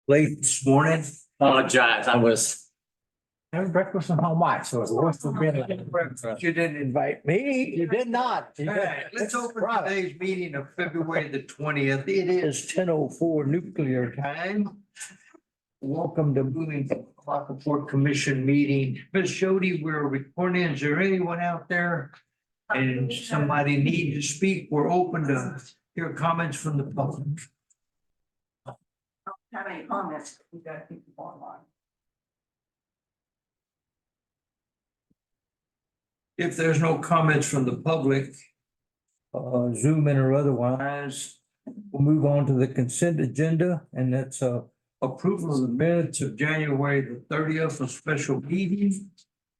late this morning. Apologize, I was. Having breakfast with my wife, so it's worth the minute. You didn't invite me. You did not. All right, let's open today's meeting of February the 20th. It is 10:04 nuclear time. Welcome to moving Lavaca Port Commission meeting. Ms. Shody, we're recording. Is there anyone out there? And somebody need to speak? We're open to hear comments from the public. Have any comments? We got people online. If there's no comments from the public, Zoom in or otherwise, we'll move on to the consent agenda, and that's approval of the minutes of January the 30th, a special meeting.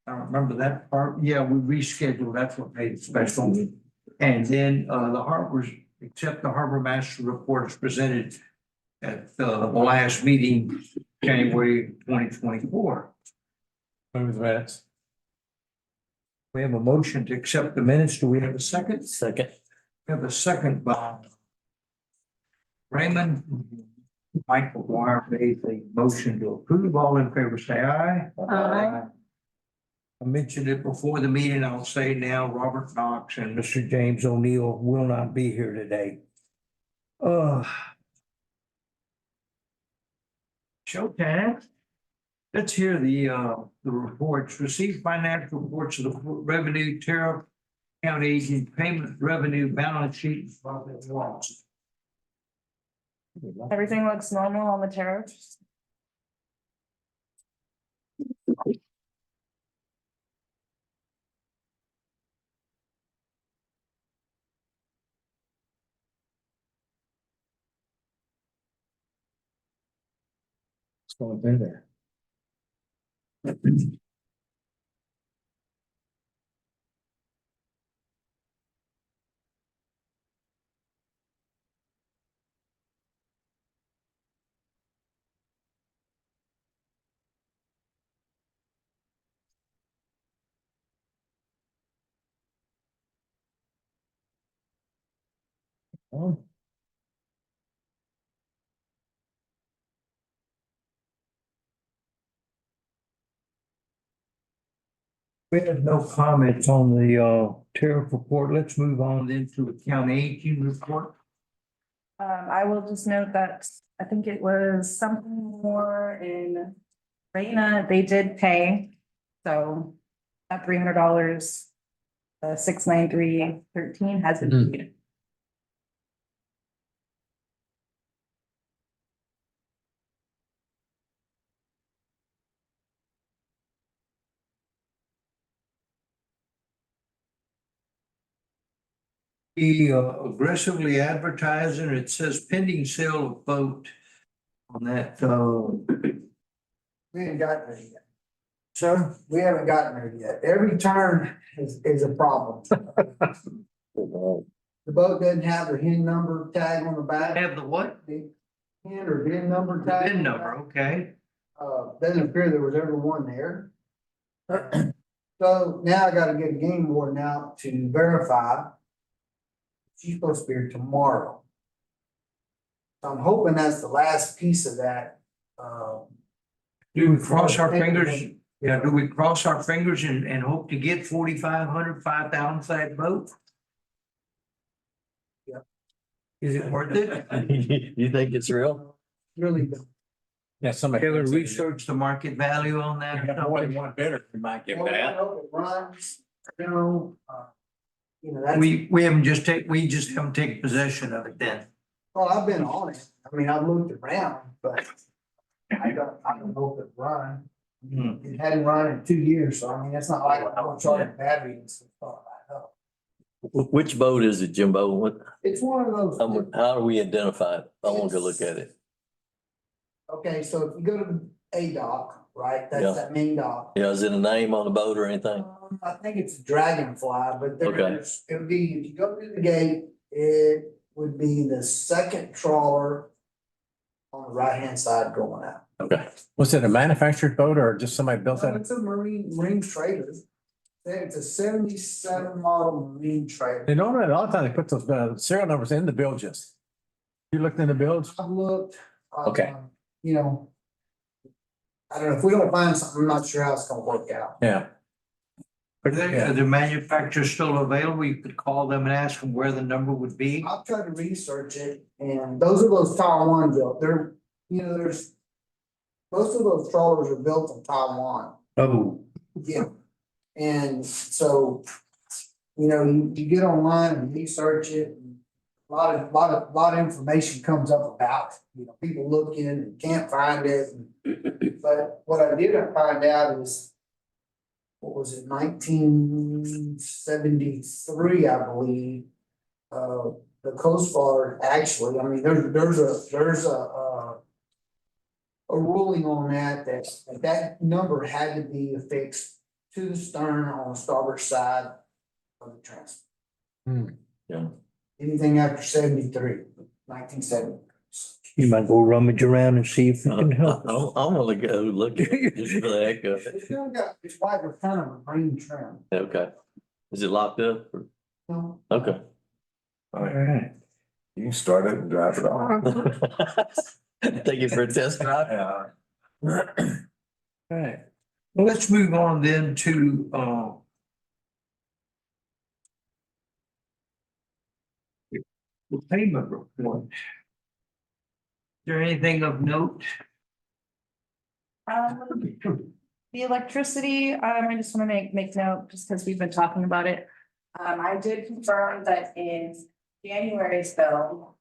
I don't remember that part. Yeah, we rescheduled. That's what made it special. And then the harbors, except the harbor master report is presented at the last meeting, January 2024. Move the minutes. We have a motion to accept the minutes. Do we have a second? Second. We have a second by Raymond. Mike McGuire made the motion to approve. All in favor, say aye. Aye. I mentioned it before the meeting. I'll say now, Robert Knox and Mr. James O'Neill will not be here today. Showtime. Let's hear the reports. Receive financial reports of the revenue, tariff, county agent, payment, revenue, balance sheet, and profit and loss. Everything looks normal on the tariffs. What's going through there? We have no comments on the tariff report. Let's move on then to the county aging report. I will just note that I think it was something more in Reina, they did pay. So that $300, 693.13 has been paid. He aggressively advertising, it says pending sale of boat on that, We ain't gotten there yet. sir. We haven't gotten there yet. Every turn is a problem. The boat doesn't have the HIN number tag on the back. Have the what? The HIN or VIN number The tag. VIN number, okay. Doesn't appear there was ever one there. So now I gotta get a game warden out to verify. She's supposed to be here tomorrow. So I'm hoping that's the last piece of that. Do we cross our fingers? Yeah, do we cross our fingers and hope to get 4,500, 5,000 for that boat? Yeah. Is it worth it? You think it's real? Really, Yeah, somebody. Can we research the market value on that? Yeah, more than one bidder, we might get well, I that. hope it runs, that's. We haven't we just haven't taken possession of it then. Well, I've been on it. I mean, I've looked around, but I don't know if it run. It hadn't run in 2 years, so I mean, it's not like I'm gonna charge battery and stuff like that. Which boat is it, Jimbo? What, It's one of those. how do we identify it? I want to go look at it. Okay, so if you go to the A dock, right, Yeah. that's that main dock. Yeah, is it a name on the boat or anything? I think it's a Dragonfly, but Okay. there's, it would be, if you go through the gate, it would be the second trawler on the right-hand side going out. Okay. Was it a manufactured boat or just somebody built that? It's a marine trailer. It's a 77 model marine trailer. They normally, a lot of times they put those serial numbers in the bill just. You looked in the bills? I've looked. Okay. you know. I don't know, if we don't find something, I'm not sure how it's gonna work out. Yeah. Are the manufacturers still available? You could call them and ask them where the number would be. I'll try to research it, and those are those Taiwan built, they're, you know, there's. Most of those trawlers are built in Taiwan, Oh. yeah, and so. You know, you get online and research it, and a lot of information comes up about it, you know, people looking and can't find it. But what I did find out is. What was it, 1973, I believe. The Coast Guard actually, I mean, there's a ruling on that number had to be affixed to the stern on the starboard side of the transom. Yeah. Anything after 1970. You might go rummage around and see if you I can help. wanna go look at it just for the heck of it. It's still got, it's white with kind of a green trim, Okay. Is it locked up? or- you know? Okay. All right. You can start it and drive it off. Take it for a test drive. Yeah. All right. Well, let's move on then to, the payment report. Is there anything of note? The electricity, I just want to make note, just because we've been talking about it. I did confirm that in January's bill.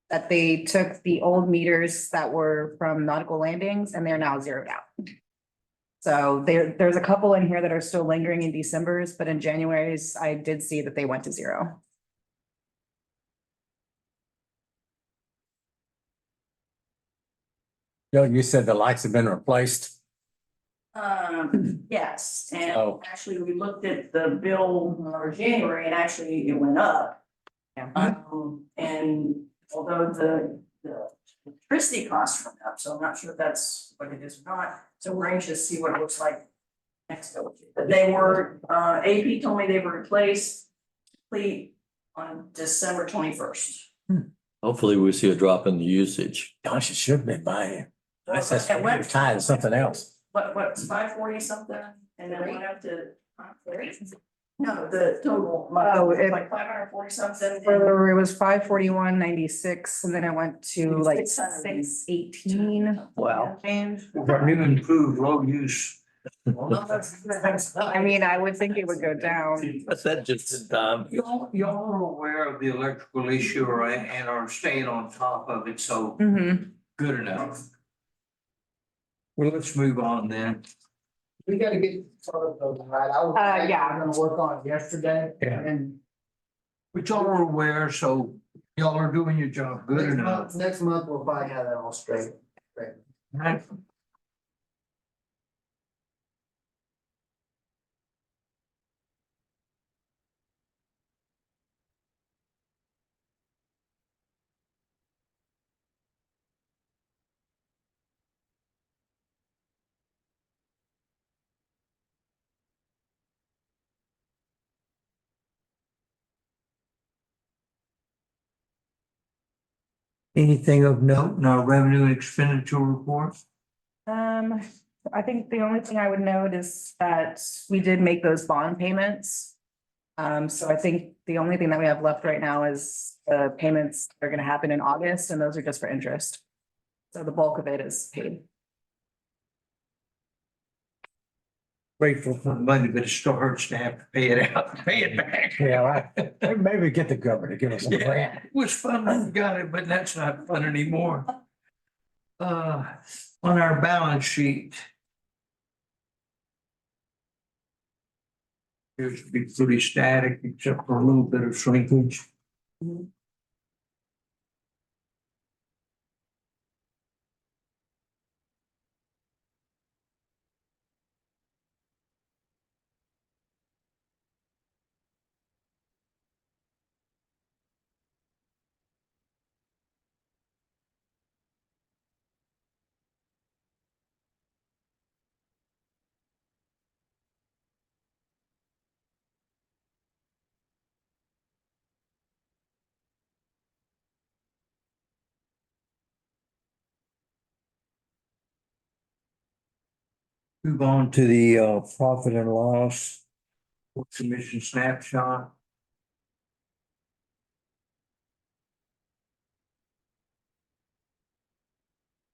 That they took the old meters that were from nautical landings and they're now zeroed out. So there's a couple in here that are still lingering in December's, but in January's, I did see that they went to zero. Joe, you said the lights have been replaced. Yes, and Oh. actually, we looked at the bill for January and actually it went up. And although the electricity costs went up, so I'm not sure if that's what it is or not. So we're anxious to see what it looks like next bill. But they were, AP told me they were replaced complete on December 21st. Hopefully we'll see a drop in the usage. Gosh, it should have been buying. That's It went- tied to something else. What's 540 something, and then went up to. No, the total. Oh, it- Like 540 something. Or it was 541.96, and then I went to like 600. 618. Wow. Change. Our new improved low use. I mean, I would think it would go down. That's that just in time. Y'all are aware of the electrical issue, right, and are staying on top of it, so good enough. Well, let's move on then. We gotta get sort of those right, I was yeah. gonna work on it yesterday, Yeah. and. But y'all are aware, so y'all are doing your job good enough. Next month, we'll probably have that all straight. Right? Anything of note in our revenue and expenditure report? I think the only thing I would note is that we did make those bond payments. So I think the only thing that we have left right now is the payments that are gonna happen in August, and those are just for interest. So the bulk of it is paid. Grateful for the money, but it still hurts to have to pay it out, pay it back. Yeah, right. Maybe get the government to give us a Yeah, grant. it was fun when we got it, but that's not fun anymore. On our balance sheet. It should be pretty static except for a little bit of shrinkage. Move on to the profit and loss. Commission snapshot.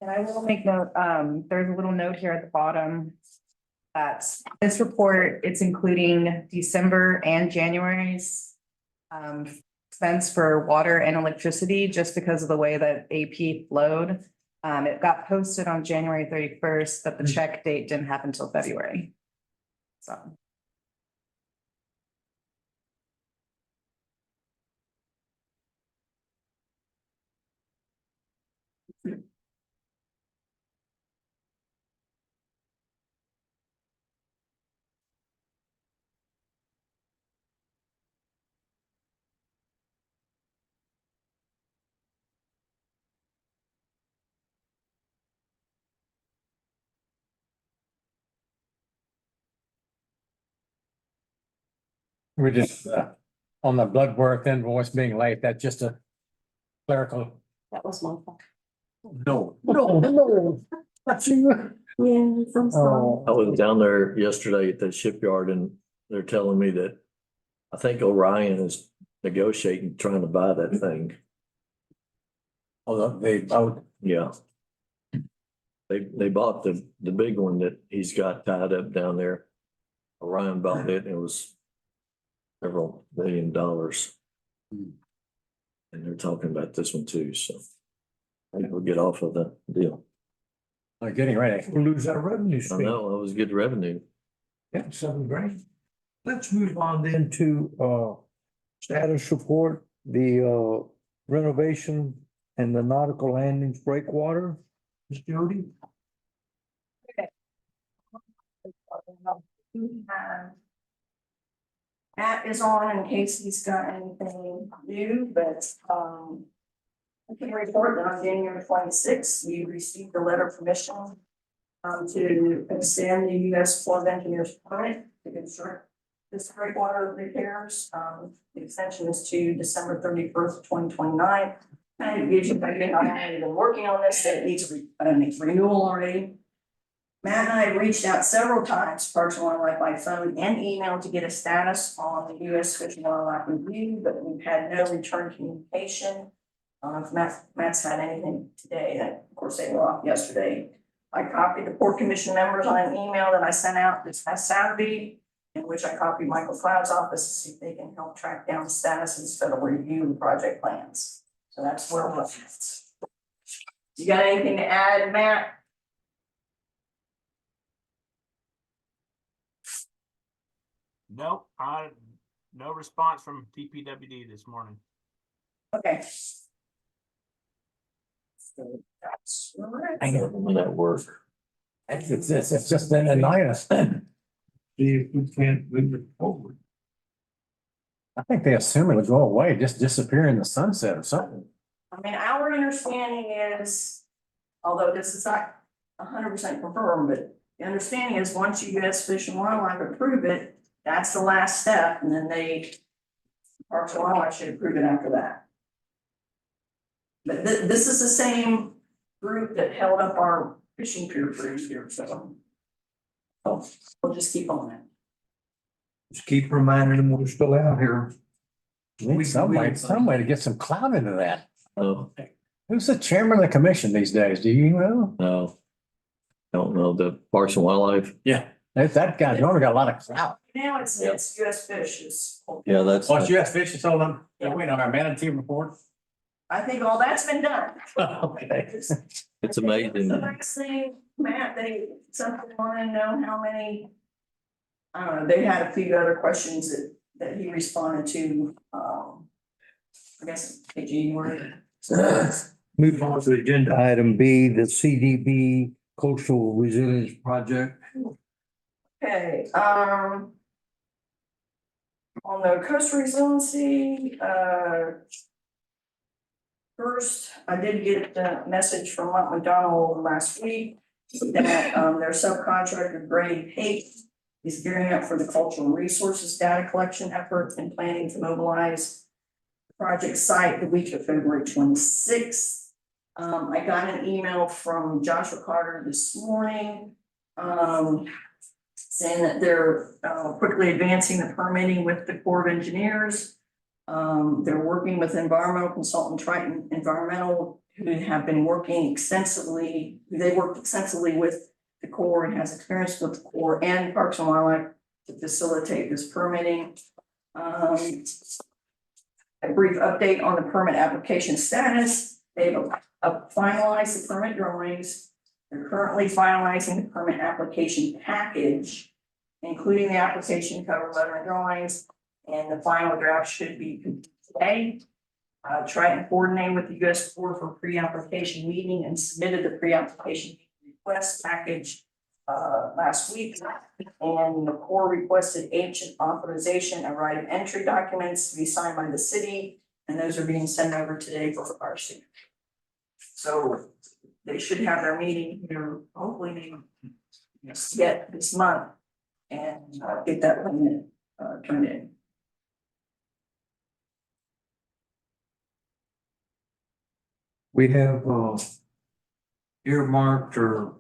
And I will make note, there's a little note here at the bottom. That this report, it's including December and January's. Expense for water and electricity, just because of the way that AP flowed. It got posted on January 31st, but the check date didn't happen until February. So. We just, on the blood work invoice being late, that's just a clerical. That was my fault. No, no. Not you. Yes, I'm Oh. I was down there yesterday at the shipyard and they're telling me that I think Orion is negotiating, trying to buy that thing. Oh, oh, Yeah. They bought the big one that he's got tied up down there. Orion bought it and it was several $1 million. Hmm. And they're talking about this one too, so I think we'll get off of the deal. I'm getting ready. We'll lose our revenue I stream. know, it was good revenue. Yeah, $7,000. Let's move on then to status report, the renovation and the nautical landings breakwater. Ms. Jody? Matt is on in case he's got anything new, but, I can report that on January 26th, we received a letter of permission to extend the U.S. Corps of Engineers permit to construct this breakwater repairs. The extension is to December 31st, 2029. And it gives you, again, I haven't been working on this, it needs renewal already. Matt and I have reached out several times, Parks and Wildlife by phone and email to get a status on the U.S. Fish and Wildlife review, but we've had no return communication. If Matt's had anything today, that of course they were off yesterday. I copied the Port Commission members on an email that I sent out this past Saturday, in which I copied Michael Cloud's office to see if they can help track down the status instead of review the project plans. So that's where we're at. You got anything to add, Matt? Nope, no response from TPWD this morning. Okay. So that's all right. I don't know that work. It's just an annoyance. See if we can't move it forward. I think they assume it would go away, just disappear in the sunset or something. I mean, our understanding is, although this is not 100% confirmed, but the understanding is once you U.S. Fish and Wildlife approve it, that's the last step, and then Parks and Wildlife should approve it after that. But this is the same group that held up our fishing pier for a year, so. Oh, we'll just keep on it. Just keep reminding them we're still out here. Need some way to get some clout into that. No, Who's the chairman of the commission these days? Do you know? no. Don't know the Parks and Wildlife. Yeah. That guy, normally got a lot of clout. Now it's U.S. Fish is. Yeah, that's. Well, US Fish has told them, they're waiting on our manatee report. I think all that's been done. Okay. It's amazing. The next thing, Matt, something wanna know how many. I don't know, they had a few other questions that he responded to, I guess, in January. Move on to agenda item B, the CDB Coastal Resilience Project. Okay, on the coastal resiliency, first, I did get a message from Mount McDonald last week that, their subcontractor Grady Pate is gearing up for the cultural resources data collection effort and planning to mobilize the project site the week of February 26th. I got an email from Joshua Carter this morning saying that they're quickly advancing the permitting with the Corps of Engineers. They're working with environmental consultant Triton Environmental, who have been working extensively, they worked extensively with the Corps and has experience with the Corps and Parks and Wildlife to facilitate this permitting. A brief update on the permit application status. They've finalized the permit drawings. They're currently finalizing the permit application package, including the application cover letter and drawings, and the final draft should be complete today. Triton coordinated with the US Corps for pre-application meeting and submitted the pre-application request package last week. And the Corps requested ancient authorization and right of entry documents to be signed by the city, and those are being sent over today for our signature. So they should have their meeting here, hopefully maybe yet this month, and get that permit turned in. We have earmarked or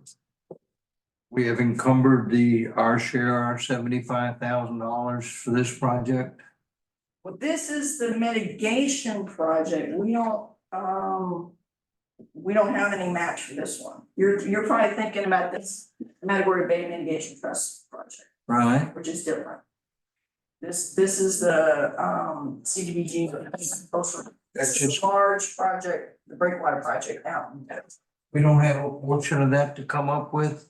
we have encumbered our share, our $75,000 for this project. Well, this is the mitigation project. We don't have any match for this one. You're probably thinking about this Matagorda Bay Mitigation Trust project, Right. which is different. This is the CDBG. That's This is just, a large project, the Breakwater project out in Texas. we don't have a portion of that to come up with.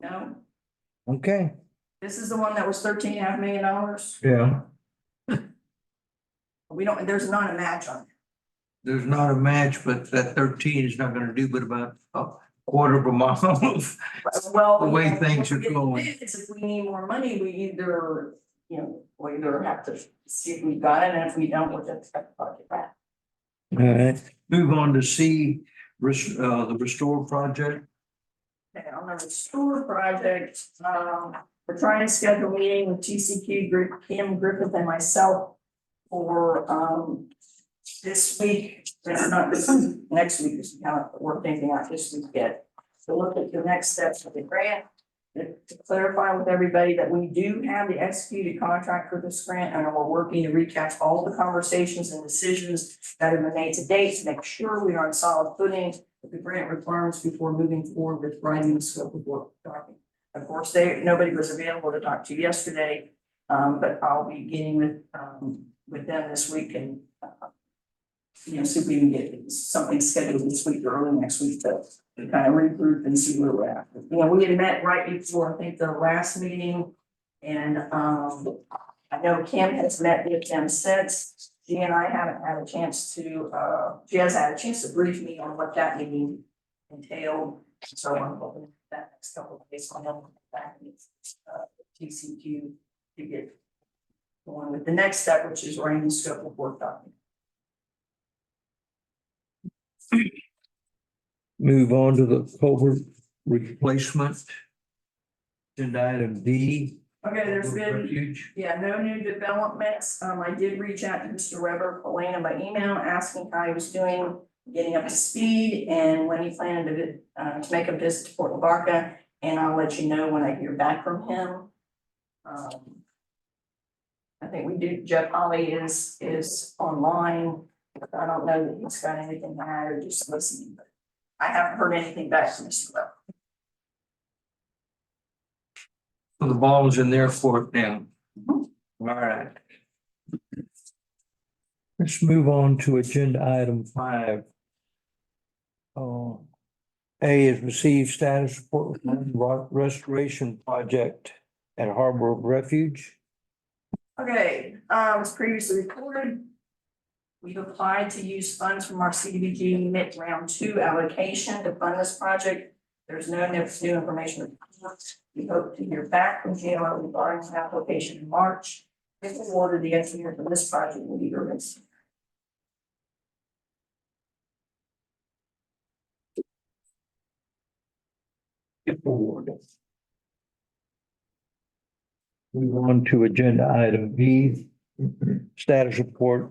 No, Okay. this is the one that was $13.5 million. Yeah. We don't, there's not a match on it. There's not a match, but that 13 is not gonna do but about a quarter of a mile of, Well, The way you know, things are if we get going. bids, if we need more money, we either, we either have to see if we got it, and if we don't, we'll just have to talk it back. all right, move on to C, the restore project. Okay, on the restore project, we're trying to schedule a meeting with TCQ group, Kim Griffith and myself for, this week, it's not this week, next week, because we haven't worked anything out this week yet. To look at the next steps of the grant, to clarify with everybody that we do have the executed contract for this grant, and we're working to recap all the conversations and decisions that have been made to date to make sure we are on solid footing with the grant requirements before moving forward with writing the scope of work document. Of course, nobody was available to talk to yesterday, but I'll be getting with them this week and see if we can get something scheduled this week or early next week to kind of regroup and see where we're at. We had met right before, I think, the last meeting. And I know Kim has met with them since. She and I haven't had a chance to, she has had a chance to brief me on what that meeting entailed. So I'm hoping that next couple of days on them back with TCQ to get going with the next step, which is writing the scope of work document. Move on to the culvert replacement. Agenda item D. Okay, there's been, Refuge. yeah, no new developments. I did reach out to Mr. Weber, Elena by email, asking how he was doing, getting up to speed, and when he planned to make a visit to Port Lavaca, and I'll let you know when I hear back from him. I think we do, Jeff Holly is online. I don't know that he's got anything to add or just listening, but I haven't heard anything back from Mr. Weber. So the ball is in their court now. All right. Let's move on to agenda item 5. A is received status report restoration project at Harbor of Refuge. Okay, as previously reported, we've applied to use funds from our CDBG mid round 2 allocation to fund this project. There's no new information. We hope to hear back from GLO regarding the application in March. If awarded, the engineer for this project will be urban. If awarded. Move on to agenda item B, status report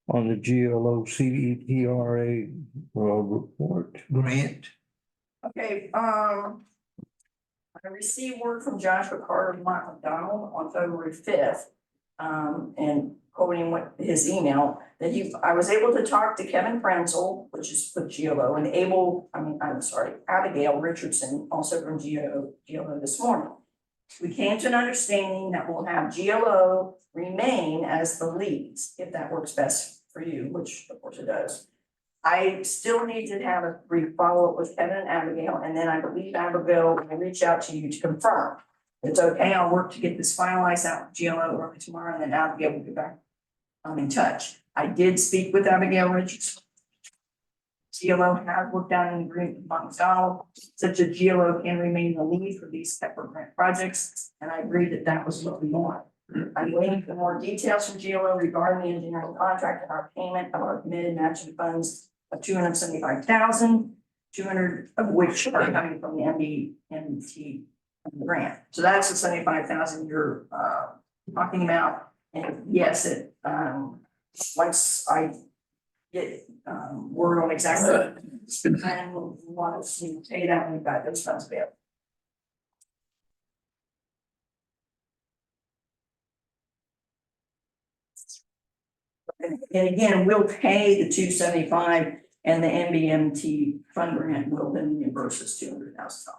on the GLO CEPRA report grant. Okay, I I received word from Joshua Carter and Mike McDonald on February fifth. And quoting what his email, that I was able to talk to Kevin Frenzel, which is with GLO, and Abigail Richardson, also from GLO this morning. We came to an understanding that we'll have GLO remain as the leads, if that works best for you, which of course it does. I still need to have a brief follow-up with Kevin and Abigail, and then I believe Abigail will reach out to you to confirm. It's okay, I'll work to get this finalized out with GLO early tomorrow, and then Abigail will get back. I'm in touch. I did speak with Abigail Richardson. GLO has worked out an agreement with McDonald, such that GLO can remain the lead for these separate grant projects, and I agreed that that was what we want. I'm waiting for more details from GLO regarding the engineering contract and our payment of our committed matching funds of $275,000, 200 of which are coming from the MBMT grant. So that's the 75,000 you're talking about. And yes, once I get word on exactly and we want to pay that, we've got those funds available. And again, we'll pay the 275 and the MBMT fund grant will then reimburse us $200,000.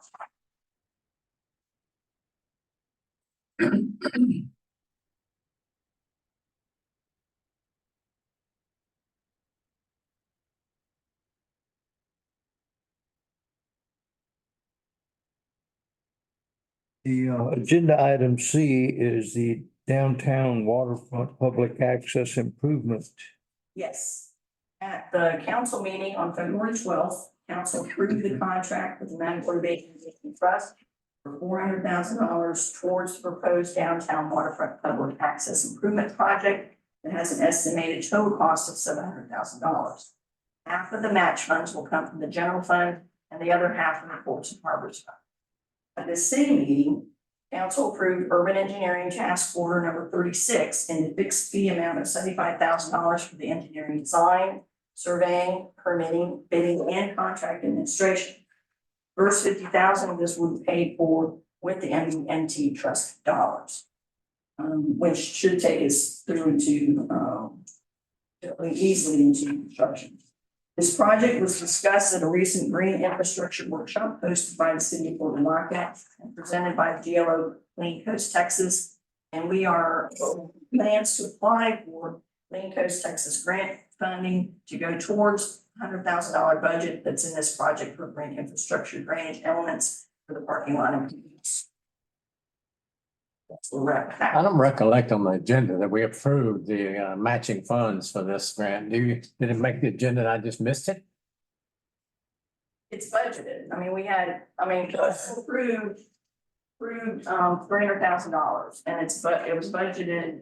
The agenda item C is the downtown waterfront public access improvement. Yes. At the council meeting on February 12th, council approved the contract with the Matagorda Basin Trust for $400,000 towards the proposed downtown waterfront public access improvement project that has an estimated total cost of $700,000. Half of the match funds will come from the general fund and the other half from the Ports and Harbors Fund. At the same meeting, council approved urban engineering task order number 36 in the fixed fee amount of $75,000 for the engineering design, surveying, permitting, bidding, and contract administration. First 50,000 of this will be paid for with the MNT trust dollars, which should take us through to easily into construction. This project was discussed at a recent green infrastructure workshop hosted by the city of Lavaca and presented by GLO Clean Coast Texas. And we are plans to apply for Clean Coast Texas grant funding to go towards $100,000 budget that's in this project for green infrastructure drainage elements for the parking lot improvements. That's where we're at. I don't recollect on the agenda that we approved the matching funds for this grant. Did it make the agenda and I just missed it? It's budgeted. I mean, approved $300,000 and it was budgeted,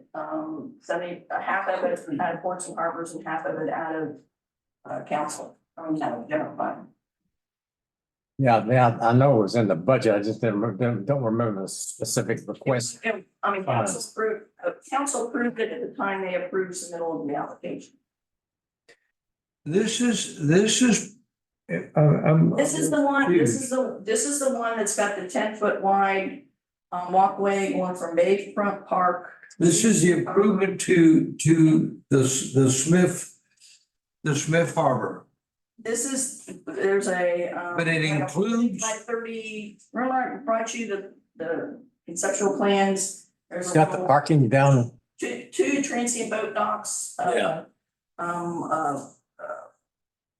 half of it out of Ports and Harbors and half of it out of council, out of general fund. Yeah, I know it was in the budget. I just don't remember the specific request. Council approved it at the time they approved submittal of the application. This is This is the one that's got the 10-foot wide walkway going from Bayfront Park. This is the improvement to the Smith Harbor. There's a. But it includes. Like 30, remember I brought you the conceptual plans? There's It's got the parking down. two transient boat docks. Yeah.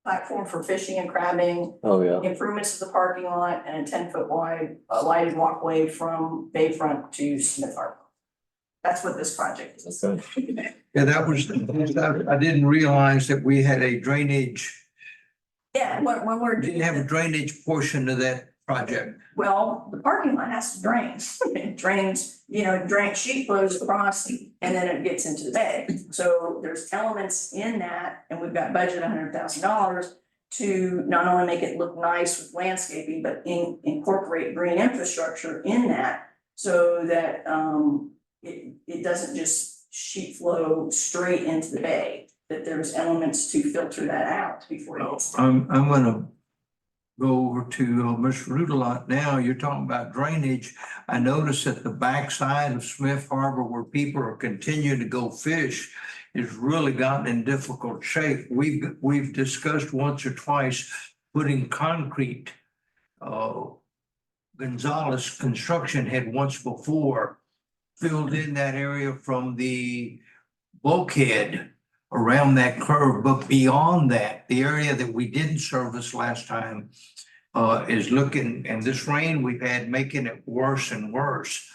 Platform for fishing and crabbing, Oh, yeah. improvements to the parking lot and a 10-foot wide lighted walkway from Bayfront to Smith Harbor. That's what this project is. Okay. Yeah, that was, I didn't realize that we had a drainage, Yeah, when we're. didn't have a drainage portion of that project. Well, the parking lot has to drain. It drains, sheet flows across and then it gets into the bay. So there's elements in that, and we've got budget $100,000 to not only make it look nice with landscaping, but incorporate green infrastructure in that so that it doesn't just sheet flow straight into the bay, that there's elements to filter that out before it gets. I'm gonna go over to Mr. Rudelot now, you're talking about drainage. I noticed that the backside of Smith Harbor where people are continuing to go fish has really gotten in difficult shape. We've discussed once or twice putting concrete. Gonzalez Construction had once before filled in that area from the bulkhead around that curve, but beyond that, the area that we didn't service last time is looking, and this rain we've had making it worse and worse.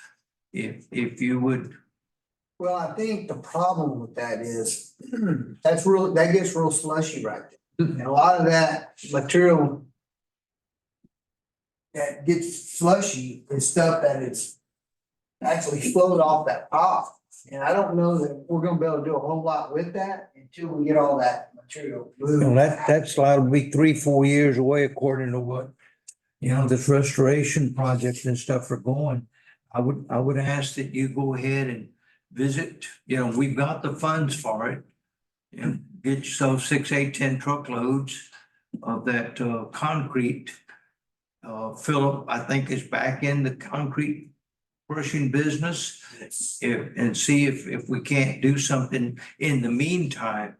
If you would, Well, I think the problem with that is, that gets real slushy right there. And a lot of that material that gets slushy is stuff that is actually flowed off that top. And I don't know that we're gonna be able to do a whole lot with that until we get all that material moved. that's liable to be 3-4 years away according to what, this restoration projects and stuff are going. I would ask that you go ahead and visit, we've got the funds for it. Get yourself 6, 8, 10 truckloads of that concrete. Philip, I think, is back in the concrete crushing business. And see if we can't do something in the meantime,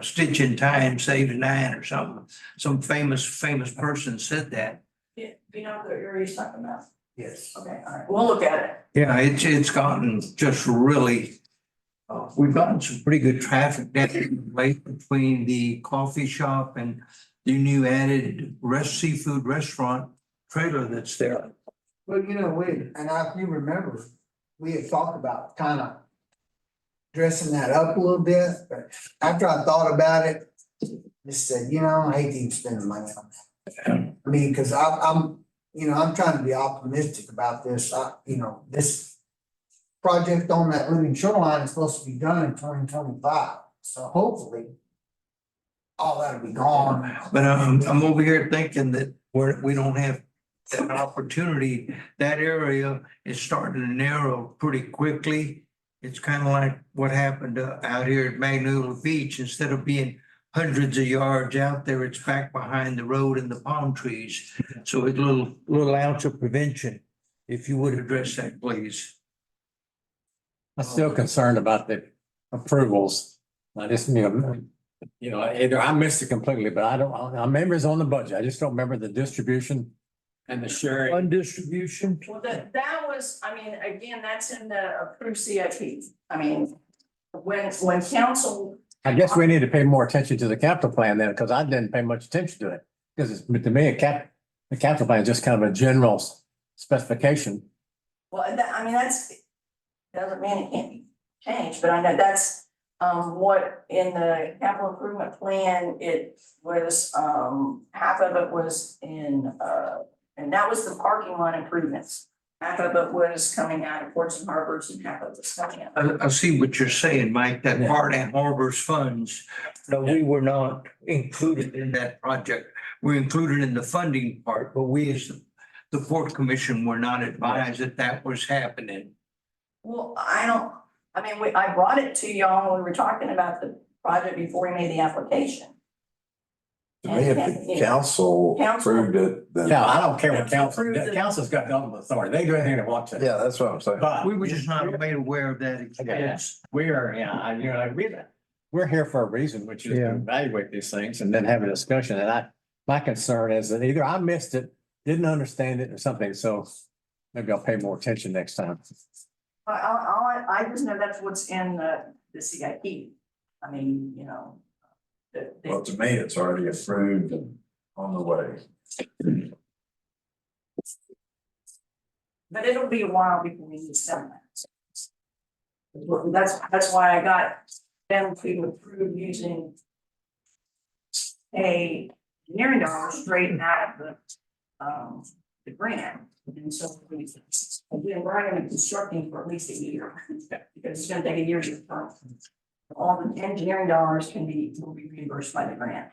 stitch in time, save a nine or something. Some famous person said that. Yeah, you know the area you're talking about? Yes. Okay, all right, we'll look at it. Yeah, it's gotten just really, we've gotten some pretty good traffic down the lake between the coffee shop and the new added seafood restaurant trailer that's there. Well, if you remember, we had talked about kind of dressing that up a little bit, but after I thought about it, just said, I hate to even spend the money on that. I mean, cause I'm trying to be optimistic about this, this project on that living shoreline is supposed to be done in 2025, so hopefully all that'll be gone. But I'm over here thinking that we don't have that opportunity. That area is starting to narrow pretty quickly. It's kind of like what happened out here at Magnolia Beach. Instead of being hundreds of yards out there, it's back behind the road and the palm trees. So it's a little ounce of prevention. If you would address that, please. I'm still concerned about the approvals. I just, either I missed it completely, but I remember it's on the budget. I just don't remember the distribution and the sharing. Fund distribution. Well, that was, again, that's in the approved CIP. When council, I guess we need to pay more attention to the capital plan then, because I didn't pay much attention to it. Because to me, the capital plan is just kind of a general specification. well, that's, doesn't mean it can't be changed, but I know that's what in the capital improvement plan, it was, half of it was in, and that was the parking lot improvements. Half of it was coming out of ports and harbors and half of it was coming out. I see what you're saying, Mike, that part of Harbor's funds. No, we were not included in that project. We're included in the funding part, but we as the Port Commission were not advised that was happening. Well, I brought it to y'all when we were talking about the project before we made the application. To me, if the council approved it, then. Yeah, I don't care what council's got the ultimate authority. They do anything they want to. Yeah, that's what I'm saying. But We were just not made aware of that expense. we are, we're here for a reason, which is to Yeah. evaluate these things and then have a discussion. And my concern is that either I missed it, didn't understand it or something. So maybe I'll pay more attention next time. I just know that's what's in the CIP. Well, to me, it's already approved and on the way. But it'll be a while before we need some. That's why I got them to approve using a engineering dollar straight out of the grant. And so we're going to be constructing for at least a year, because it's gonna take a year to start. All the engineering dollars will be reimbursed by the grant.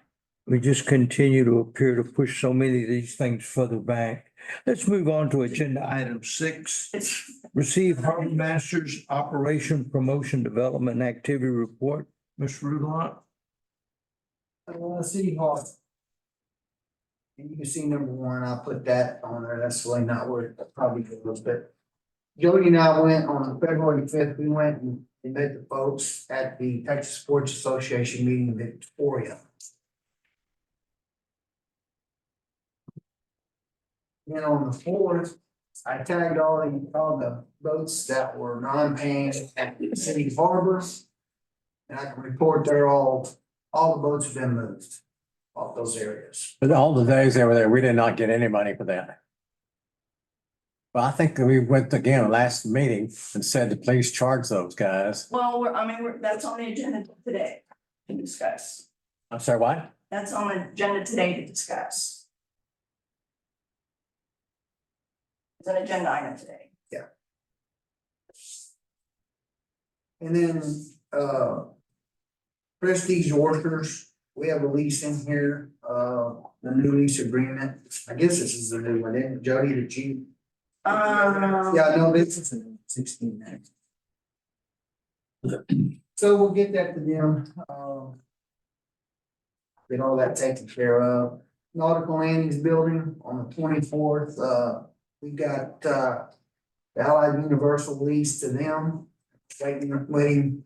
We just continue to appear to push so many of these things further back. Let's move on to agenda item 6. Receive Harbor Masters Operation Promotion Development and Activity Report. Mr. Rudolph? I want to see how And you can see number one, I put that on there, that's really not where it probably goes, but. Jody and I went on February 5th, we went and met the folks at the Texas Sports Association meeting in Victoria. Then on the 4th, I tagged all the boats that were non-paying at the city harbors. And I can report they're all the boats have been moved off those areas. But all the days they were there, we did not get any money for that. Well, I think we went again last meeting and said to please charge those guys. Well, that's on the agenda today to discuss. I'm sorry, what? That's on the agenda today to discuss. It's an agenda item today. And then, Prestige Orchard's, we have a lease in here, the new lease agreement. I guess this is the new one, isn't it, Jody, that you? Yeah, no, this is in 16 minutes. So we'll get that to them, get all that taken care of. Nautical Landings Building on the 24th, we got, the Allied Universal lease to them. Waiting,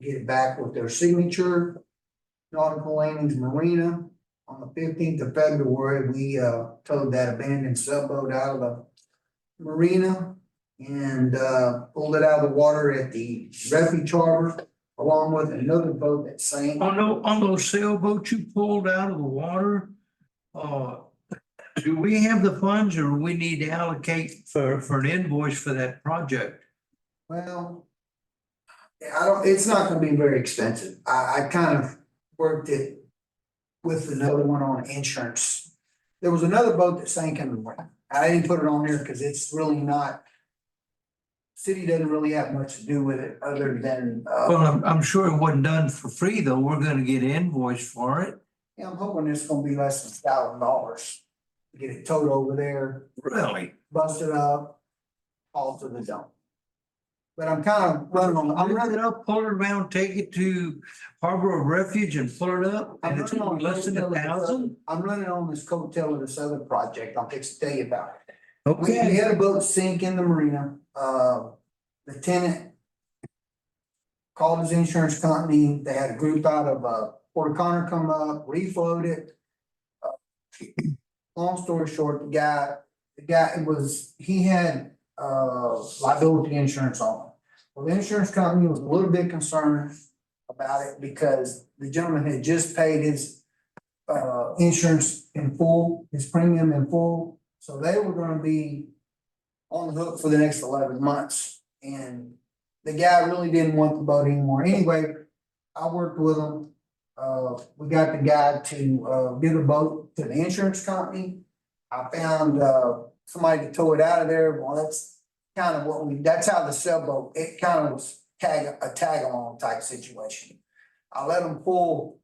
get it back with their signature. Nautical Landings Marina, on the 15th of February, we, towed that abandoned subboat out of the marina and pulled it out of the water at the refuge harbor, along with another boat that sank. On those sailboats you pulled out of the water, do we have the funds or we need to allocate for an invoice for that project? Well, it's not gonna be very expensive. I kind of worked it with another one on insurance. There was another boat that sank in the water. I didn't put it on here because it's really not. City doesn't really have much to do with it other than, Well, I'm sure it wasn't done for free though. We're gonna get invoice for it. yeah, I'm hoping it's gonna be less than $1,000. Get it towed over there, Really? bust it up, all to the dump. But I'm kind of running on, I'm Lift running it up, pull it around, take it to Harbor of Refuge and pull it up I'm and it's running on less than $1,000? I'm running on this coattail of this other project. I'll fix to tell you about it. We Okay, had a boat sink in the marina. The tenant called his insurance company. They had a group out of Port Connor come up, refloat it. Long story short, the guy he had liability insurance on him. Well, the insurance company was a little bit concerned about it because the gentleman had just paid his insurance in full, his premium in full. So they were gonna be on the hook for the next 11 months. And the guy really didn't want the boat anymore. Anyway, I worked with him. We got the guy to get a boat to the insurance company. I found somebody to tow it out of there. Well, that's kind of that's how the sailboat, it kind of was a tag along type situation. I let them both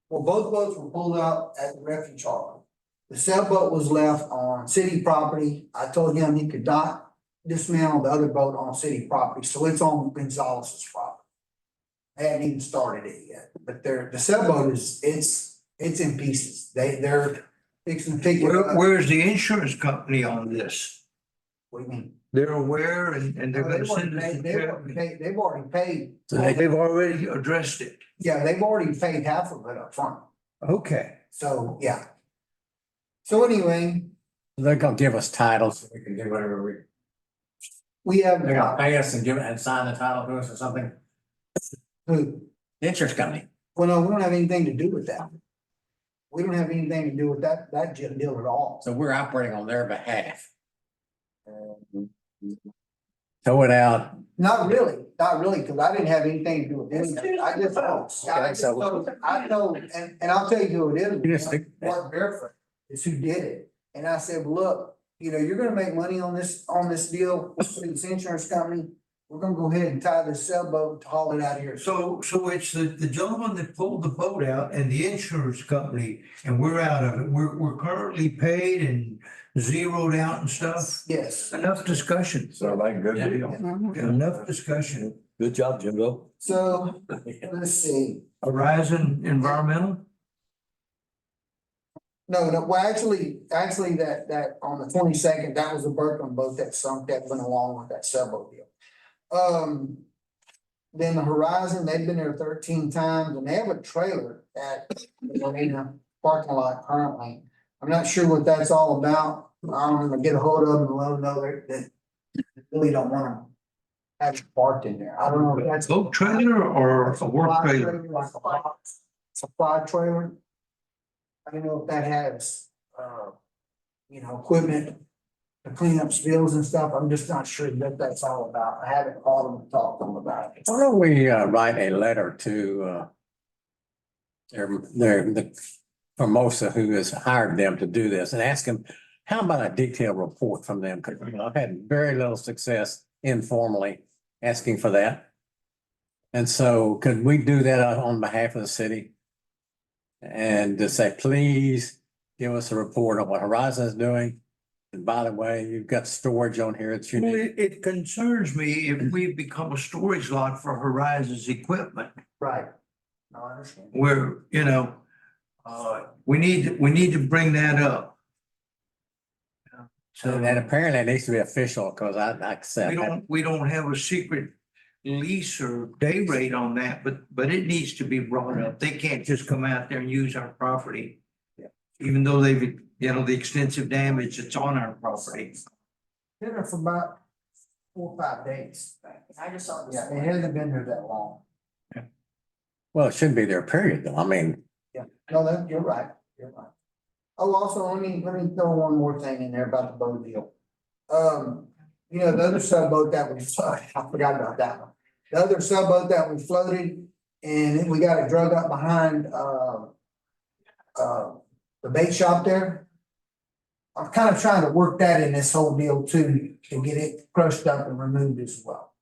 boats were pulled out at the refuge harbor. The sailboat was left on city property. I told him he could not dismantle the other boat on city property, so it's on Gonzalez's property. They hadn't even started it yet, but the sailboat it's in pieces. They're fixing to pick it up. where's the insurance company on this? What do you mean? They're aware and they're gonna send us a check. They've already paid. So they've already addressed it. Yeah, they've already paid half of it up front. Okay. So, yeah. So anyway, They're gonna give us titles so we can do whatever we have. they're gonna pay us and give it and sign the title to us or something. Who? The insurance company. Well, no, we don't have anything to do with that. We don't have anything to do with that deal at all. So we're operating on their behalf. Tow it out. Not really, because I didn't have anything to do with this. I know, and I'll tell you who it You is. just think- Mark Barefoot is who did it. And I said, well, look, you're gonna make money on this deal with this insurance company. We're gonna go ahead and tie this sailboat to haul it out of here. So it's the gentleman that pulled the boat out and the insurance company, and we're out of it. We're currently paid and zeroed out and stuff. Yes. Enough discussion. So like good Yeah. deal. Enough discussion. Good job, Jimbo. So, let's see. Horizon Environmental? No, well, actually, that on the 22nd, that was a Berkman boat that sunk that went along with that sailboat deal. Then the Horizon, they've been there 13 times and they have a trailer at the marina parking lot currently. I'm not sure what that's all about. I'm gonna get a hold of them and let them know that they really don't want to have it parked in there. I don't know if that's. Boat trailer or a work trailer? Like a box, supply trailer. I don't know if that has, equipment to clean up spills and stuff. I'm just not sure what that's all about. I haven't called them and talked to them about it. Why don't we write a letter to the Formosa who has hired them to do this and ask them, how about a detailed report from them? Because I've had very little success informally asking for that. And so could we do that on behalf of the city? And to say, please give us a report on what Horizon is doing. And by the way, you've got storage on here that you Well, need. it concerns me if we become a storage lot for Horizon's equipment, Right. No, I understand. where, we need to bring that up. So And apparently it needs to be official because I accept that. we don't have a secret lease or day rate on that, but it needs to be brought up. They can't just come out there and use our property. Yeah. Even though they've, the extensive damage that's on our property. Been there for about 4 or 5 days. I just saw this. Yeah, it hasn't been there that long. Well, it shouldn't be there, period, though. I mean, Yeah, no, you're right, you're right. Oh, also, let me throw one more thing in there about the boat deal. The other sailboat that we, sorry, I forgot about that one. The other sailboat that we floated and we got it drug up behind, the bait shop there. I'm kind of trying to work that in this whole deal too, to get it crushed up and removed as well.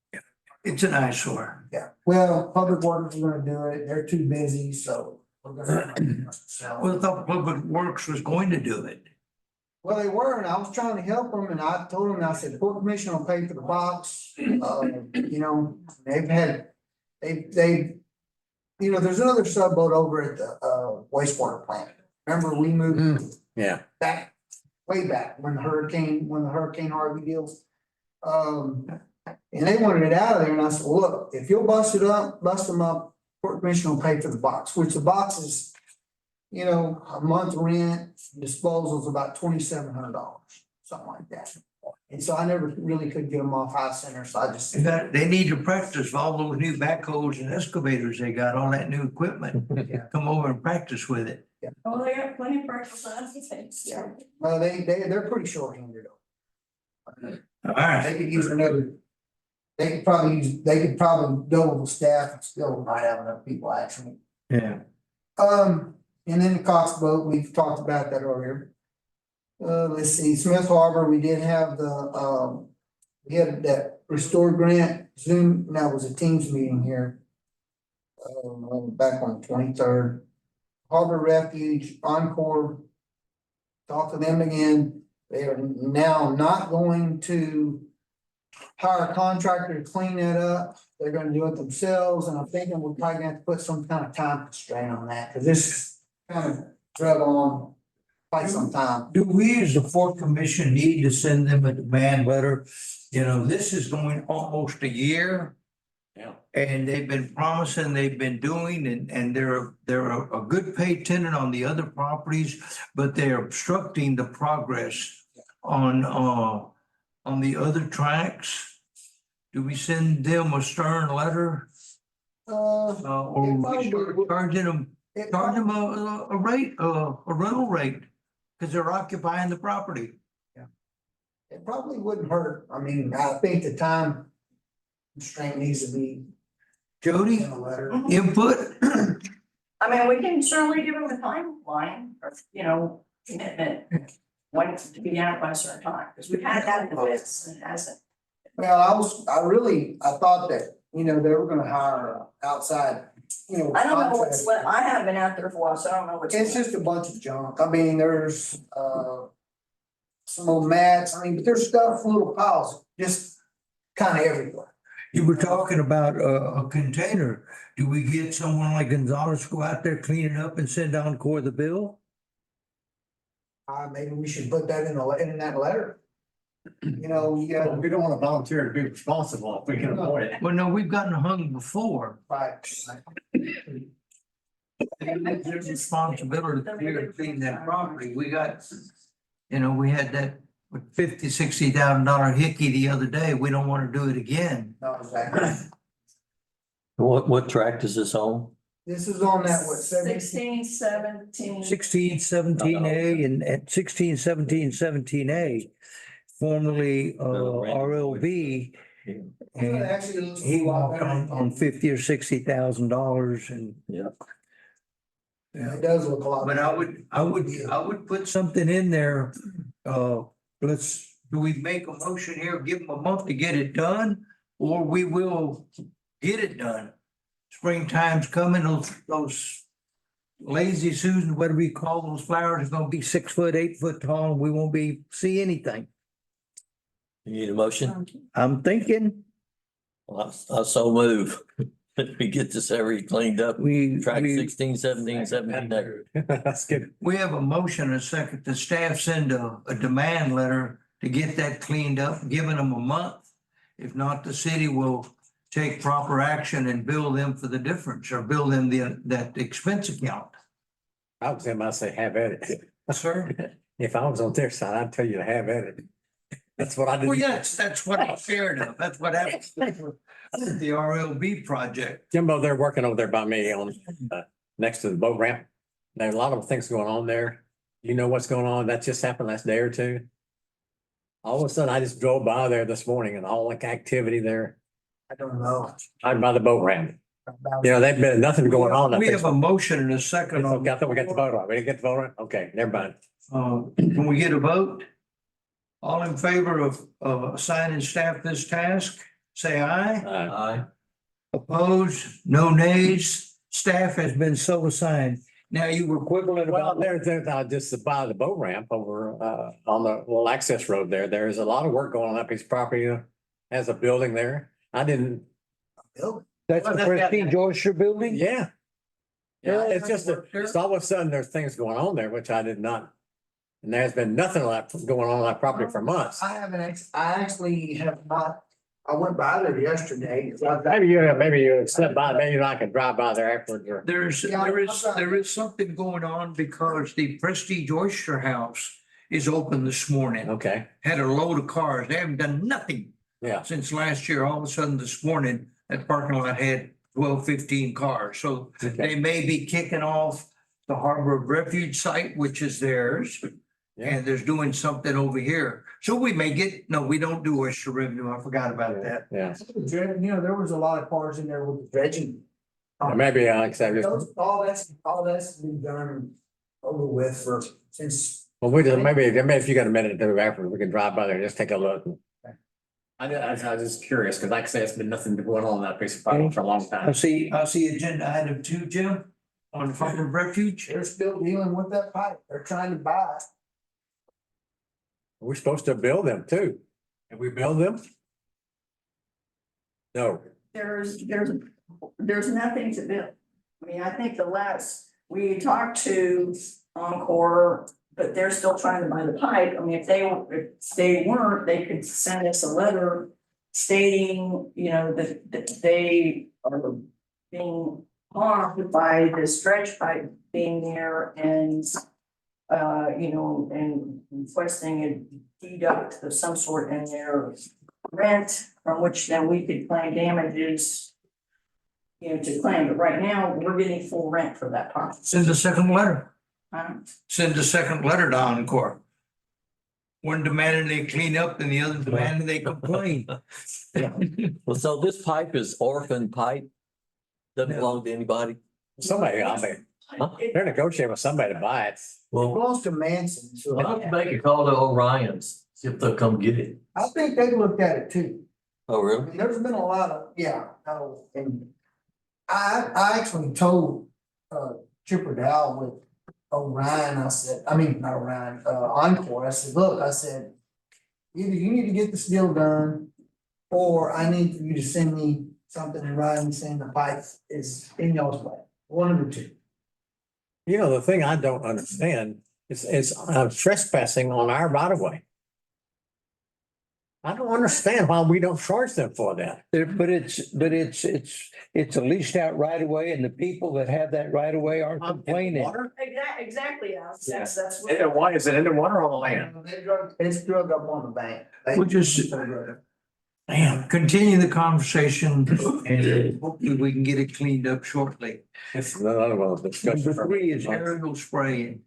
It's an eyesore. Yeah, well, Public Works is gonna do it, they're too busy, so. We're gonna sell it. Well, I thought Public Works was going to do it. Well, they were, and I was trying to help them, and I told them, I said, Port Commission will pay for the box, they've had, there's another subboat over at the, wastewater plant. Remember, we moved yeah. back, way back, when the Hurricane Harvey deals. And they wanted it out of there, and I said, well, look, if you'll bust them up, Port Commission will pay for the box, which the box is, a month rent, disposal's about $2,700, something like that. And so I never really could get them off High Center, so I just. They need to practice with all those new backhoes and excavators they got, all that new equipment. Yeah. Come over and practice with it. Oh, they got plenty of practice on things. Yeah. Well, they're pretty short-handed. All right. They could use another. They could probably double the staff and still not have enough people actually. Yeah. And then the Cox boat, we've talked about that earlier. Let's see, Smith Harbor, we did have we had that restored grant Zoom, that was a Teams meeting here. Back on the 23rd. Harbor Refuge, Encore. Talk to them again. They are now not going to hire a contractor to clean that up. They're gonna do it themselves, and I'm thinking we're probably gonna have to put some kind of time constraint on that, because this kind of drug on quite some time. Do we as the Port Commission need to send them a demand letter? This is going almost a year. Yeah. And they've been promising, they've been doing, and they're a good paid tenant on the other properties, but they're obstructing the progress on the other tracks. Do we send them a stern letter? Or we start charging them a rate, a rental rate? Because they're occupying the property. It probably wouldn't hurt. I mean, I think the time constraint needs to be Jody, in a letter. input? I mean, we can certainly give them a timeline or, commitment. When it's to be out by a certain time, because we've had that in the past and it hasn't. Well, I thought that, they were gonna hire outside, I don't know contract. what, I haven't been out there for a while, so I don't know what's. It's just a bunch of junk. I mean, there's, some old mats, but there's stuff, little piles, just kind of everywhere. You were talking about a container. Do we get someone like Gonzalez go out there, clean it up and send Encore the bill? Maybe we should put that in that letter. You know, you Well, got, we don't want to volunteer to be responsible if we can avoid it. Well, no, we've gotten hung before. right. There's responsibility to clean that property. We got, we had that with $50,000-$60,000 hickey the other day. We don't want to do it again. No, exactly. What tract is this on? This is on that, what, 16, 17. 16, 17A and 16, 17, 17A, formerly RLB. And Actually, he walked on $50,000 or $60,000 and. Yeah. It does look a lot. But I would put something in there, do we make a motion here, give them a month to get it done? Or we will get it done? Springtime's coming, those lazy Susan, whatever you call those flowers, is gonna be 6 foot, 8 foot tall, and we won't see anything. You need a motion? I'm thinking I so move. We get this area cleaned up. Track we 16, 17, 17. That's good. have a motion, and a second, the staff send a demand letter to get that cleaned up, giving them a month. If not, the city will take proper action and bill them for the difference or bill them that expense account. I was about to say have at it. Sir? If I was on their side, I'd tell you to have at it. That's what I did. Well, yes, that's what I'm scared of. That's what happened with the RLB project. Jimbo, they're working over there by me on, next to the boat ramp. There's a lot of things going on there. You know what's going on? That just happened last day or two. All of a sudden, I just drove by there this morning and all the activity there, I don't know. right by the boat ramp. You know, they've been, nothing going on. We have a motion in a second. I thought we got the vote on. We didn't get the vote on? Okay, never mind. Can we get a vote? All in favor of assigning staff this task, say aye. Aye. Opposed, no nays. Staff has been so assigned. Now, you were quibbling Well, about. there, just by the boat ramp over, on the little access road there, there's a lot of work going on that piece of property. Has a building there. I didn't, That's the Prestige Oyster Building? yeah. Yeah, it's just, it's all of a sudden there's things going on there, which I did not. And there's been nothing like going on that property for months. I actually have not, I went by there yesterday. Maybe you stepped by, maybe I could drive by there afterwards or. There is something going on because the Prestige Oyster House is open this morning. Okay, Had a load of cars. They haven't done nothing yeah, since last year. All of a sudden this morning, that parking lot had 12, 15 cars. So okay, they may be kicking off the Harbor of Refuge site, which is theirs. yeah, And there's doing something over here. So we may get, no, we don't do oyster revenue. I forgot about that. yeah. You know, there was a lot of cars in there with the dredging. Maybe, like I said, All that's been done over with since. well, maybe if you got a minute to do after, we can drive by there, and just take a look. I was just curious, because like I said, it's been nothing going on that piece of property for a long I time. see agenda item 2, Jim, on Harbor of Refuge. They're still dealing with that pipe. They're trying to buy it. We're supposed to build them too. Have we built them? No. There's nothing to build. I mean, I think we talked to Encore, but they're still trying to buy the pipe. I mean, if they weren't, they could send us a letter stating, that they are being harmed by this dredge pipe being there and and requesting a deduct of some sort in their rent, from which then we could claim damages. To claim, but right now, we're getting full rent for that property. Send a second letter. Um, Send a second letter to Encore. One demanding they clean up and the other demanding they complain. Well, so this pipe is orphan pipe? Doesn't No. belong to anybody? Somebody, I mean, Huh? they're negotiating with somebody to buy it. It Well, belongs to Manson, so I'll have to make a call to Orion's, see if they'll come get it. I think they looked at it too. Oh, I really? mean, there's been a lot of, and I actually told Chipper Dow with Orion, not Orion, Encore, I said, look, either you need to get this deal done, or I need for you to send me something in writing saying the pipe is in y'all's way, one of the two. You know, the thing I don't understand It's trespassing on our right of way. I don't understand why we don't charge them for that. But it's a leased out right of way and the people that have that right of way aren't complaining. Water? Exactly, Alex. Yeah. That's In the water, is it in the water or on the land? It's drug up on the bank. We'll just continue the conversation and hopefully we can get it cleaned up shortly. It's another one of the discussion. Number 3 is aerial spraying.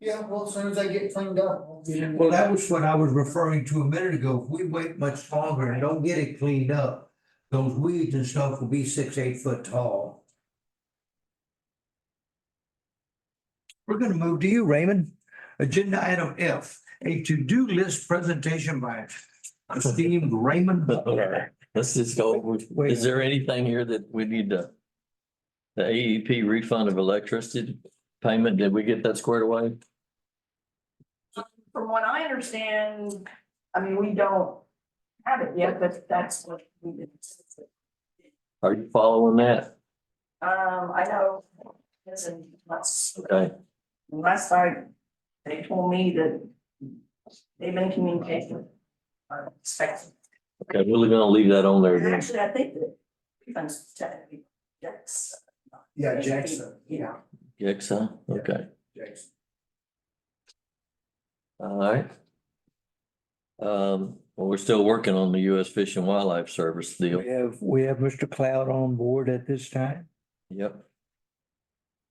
Yeah, well, as soon as they get cleaned up. we'll get in Well, there. that was what I was referring to a minute ago. If we wait much longer and don't get it cleaned up, those weeds and stuff will be 6, 8 foot tall. We're gonna move to you, Raymond. Agenda item F, a to-do list presentation by esteemed Raymond Butler. Let's just go. Wait. Is there anything here that we need to? The AEP refund of electricity payment, did we get that squared away? From what I understand, I mean, we don't have it yet, but that's what we did. Are you following that? I know, Okay, last time, they told me that they've been communicating. Expecting. okay, we're gonna leave that on there then. Actually, I think that refunds technically, yes. Yeah, Jackson, Yeah. Yes, huh? Okay, Jackson. all right. Well, we're still working on the US Fish and Wildlife Service deal. We have Mr. Cloud on board at this time. Yep.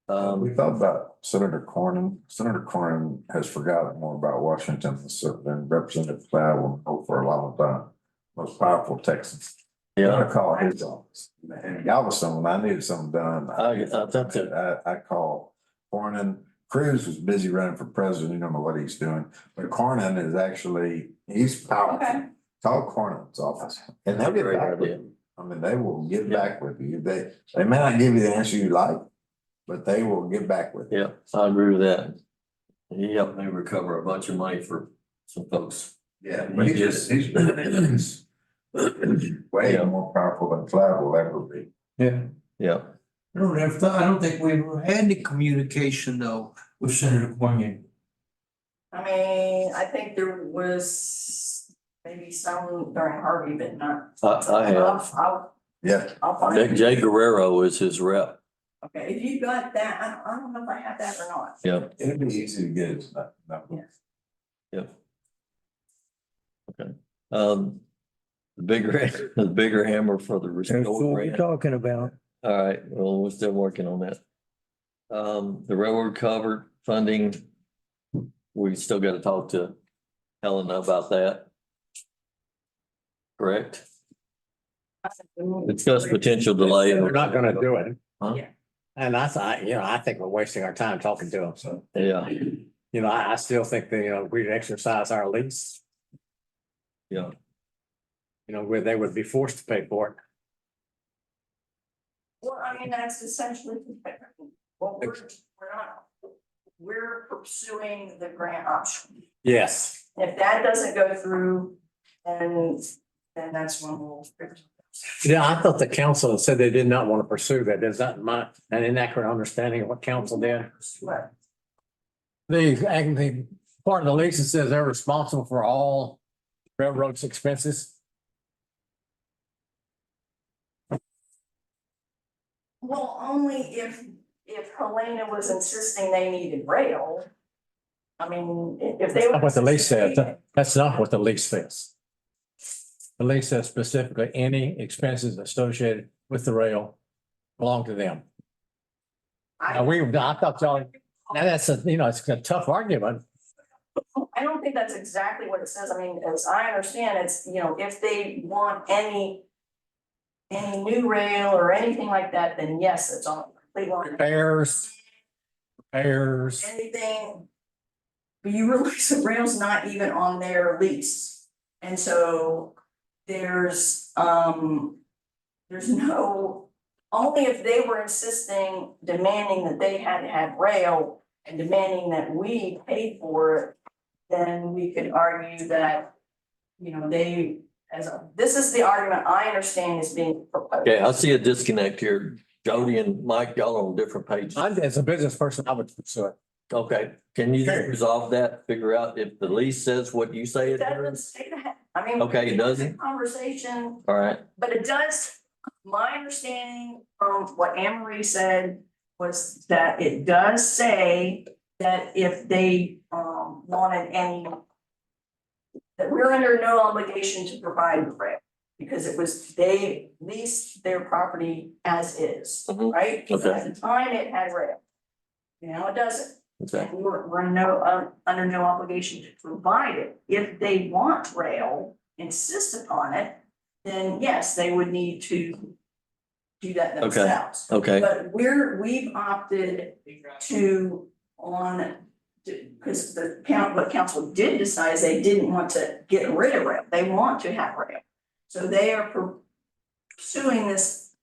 We thought about Senator Cornyn. Senator Cornyn has forgotten more about Washington than Representative Cloud will know for a long time. Most powerful Texans. I'm Yeah, gonna call his office. In Galveston, when I needed something done. I thought that, I called Cornyn. Cruz was busy running for president. You don't know what he's doing, but Cornyn is actually, he's powerful. Okay. Call Cornyn's office and they'll get Great back with idea. you. I mean, they will get back with you. They may not give you the answer you like, but they will get back with you. yeah, I agree with that. He helped me recover a bunch of money for some folks. Yeah, but he's way more powerful than Cloud will ever be. Yeah. Yeah, I don't think we ever had any communication though with Senator Cornyn. I mean, I think there was maybe some during Harvey, but not. I have. Yeah. I'll find it. Jay Guerrero is his rep. Okay, if you got that, I don't know if I have that or not. Yeah, It'd be easy to get it. yep. Okay, the bigger hammer for the That's restore what we're grant. talking about. All right, well, we're still working on that. The railroad covered funding. We still gotta talk to Helena about that. Correct? Discuss potential delay. They're not gonna do it. Huh? Yeah. And I think we're wasting our time talking to them, so, Yeah, I still think that, we'd exercise our lease, yeah, where they would be forced to pay for it. Well, I mean, that's essentially, well, we're pursuing the grant option. Yes. If that doesn't go through, then that's when we'll. Yeah, I thought the council said they did not want to pursue that. Is that an inaccurate understanding of what council did? What? The part of the lease that says they're responsible for all railroad's expenses. Well, only if Helena was insisting they needed rail. I mean, if they. That's not what the lease says. That's not what the lease says. The lease says specifically, any expenses associated with the rail belong to them. Now, I thought y'all, now that's it's a tough argument. I don't think that's exactly what it says. I mean, as I understand, it's, if they want any new rail or anything like that, then yes, it's on complete line. Repairs. Anything. But you realize the rail's not even on their lease. And so there's no, only if they were demanding that they had to have rail and demanding that we paid for it, then we could argue that, this is the argument I understand is being proposed. okay, I see a disconnect here. Jody and Mike, y'all on different pages. As a business person, I would pursue it. Okay, can you just Okay. resolve that, figure out if the lease says what you say It it doesn't is? say that. I mean. Okay, it we had a doesn't? Conversation, All right, but it does, my understanding from what Anne Marie said was that it does say that if they wanted any. That we're under no obligation to provide the rail, because it was, they leased their property as is, Mhm. right? Okay. At the time, it had rail. Now it doesn't. okay, And we're under no obligation to provide it. If they want rail, insist upon it, then yes, they would need to do that themselves. okay, But we've opted to because what council did decide is they didn't want to get rid of rail, they want to have rail. So they are pursuing this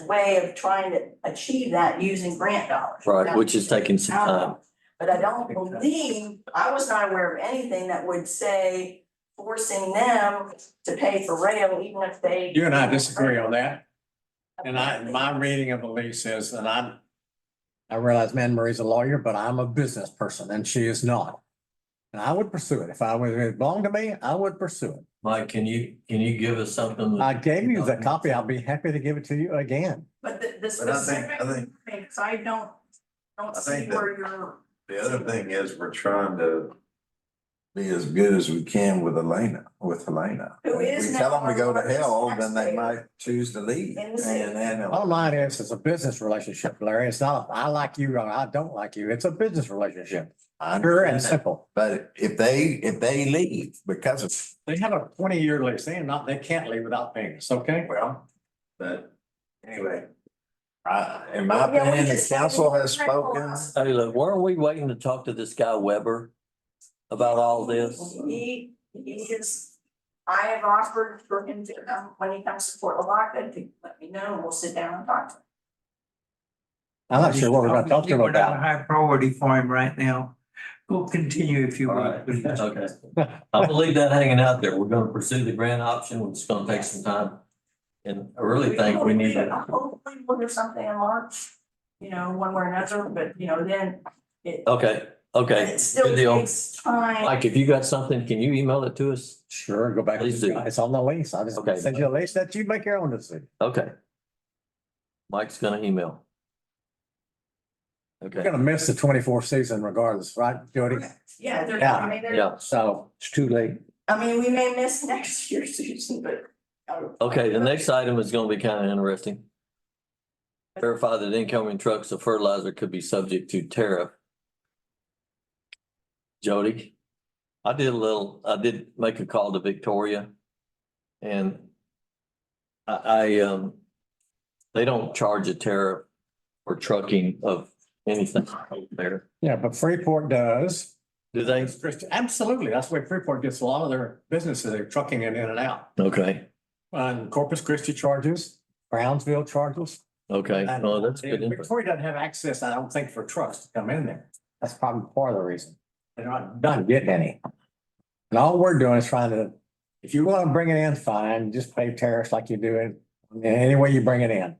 way of trying to achieve that using grant dollars. right, which is taking some time. But I don't believe, I was not aware of anything that would say forcing them to pay for rail, even if they. You and I disagree on that. And my reading of the lease is, and I realize Anne Marie's a lawyer, but I'm a business person and she is not. And I would pursue it. If it belonged to me, I would pursue it. Mike, can you give us something? I gave you the copy. I'll be happy to give it to you again. But the But I specific think things, I don't I see think that- where you're. the other thing is we're trying to be as good as we can with Helena. Who is If we tell them to go to now our hell, largest then they taxpayer might choose to leave. in the city. And Bottom line is, it's a business relationship, Larry. It's not, I like you or I don't like you. It's a business relationship. I Pure and understand that. simple. But if they leave because of, They have a 20-year lease. They can't leave without paying us, okay? well, but anyway. In my Yeah, we opinion, the just- council has spoken. Hey, look, weren't we waiting to talk to this guy Weber about all this? He is, I have offered for him to come, when he comes to Fort Lavaca, to let me know, and we'll sit down and talk to him. I'm not sure what we're gonna talk to him We're not a about. high priority for him right now. Go continue if you All will. right, please. okay. I'm gonna leave that hanging out there. We're gonna pursue the grant option. It's gonna take some time. And I really think we need to, Hopefully we'll do something in March, one way or another, but then okay, okay. it still Good deal. takes time. Mike, if you got something, can you email it to us? Sure, go back. Please do. It's on the lease. I just Okay. send you a lease that you make your own decision. Okay. Mike's gonna email. You're Okay, gonna miss the 24th season regardless, right, Jody? Yeah, yeah, So It's too late. we may miss next year's season, but. okay, the next item is gonna be kind of interesting. Verify that incoming trucks of fertilizer could be subject to tariff. Jody, I did make a call to Victoria. And they don't charge a tariff for trucking of anything over there. yeah, but Freeport does. Do they? Absolutely. That's where Freeport gets a lot of their businesses. They're trucking it in and out. Okay, And Corpus Christi charges, Brownsville charges. okay, And no, that's good. info. Victoria doesn't have access, I don't think, for trucks to come in there. That's probably part of the reason. They're not getting any. And all we're doing is trying to, if you want to bring it in, fine, just pay tariffs like you do it, any way you bring it in.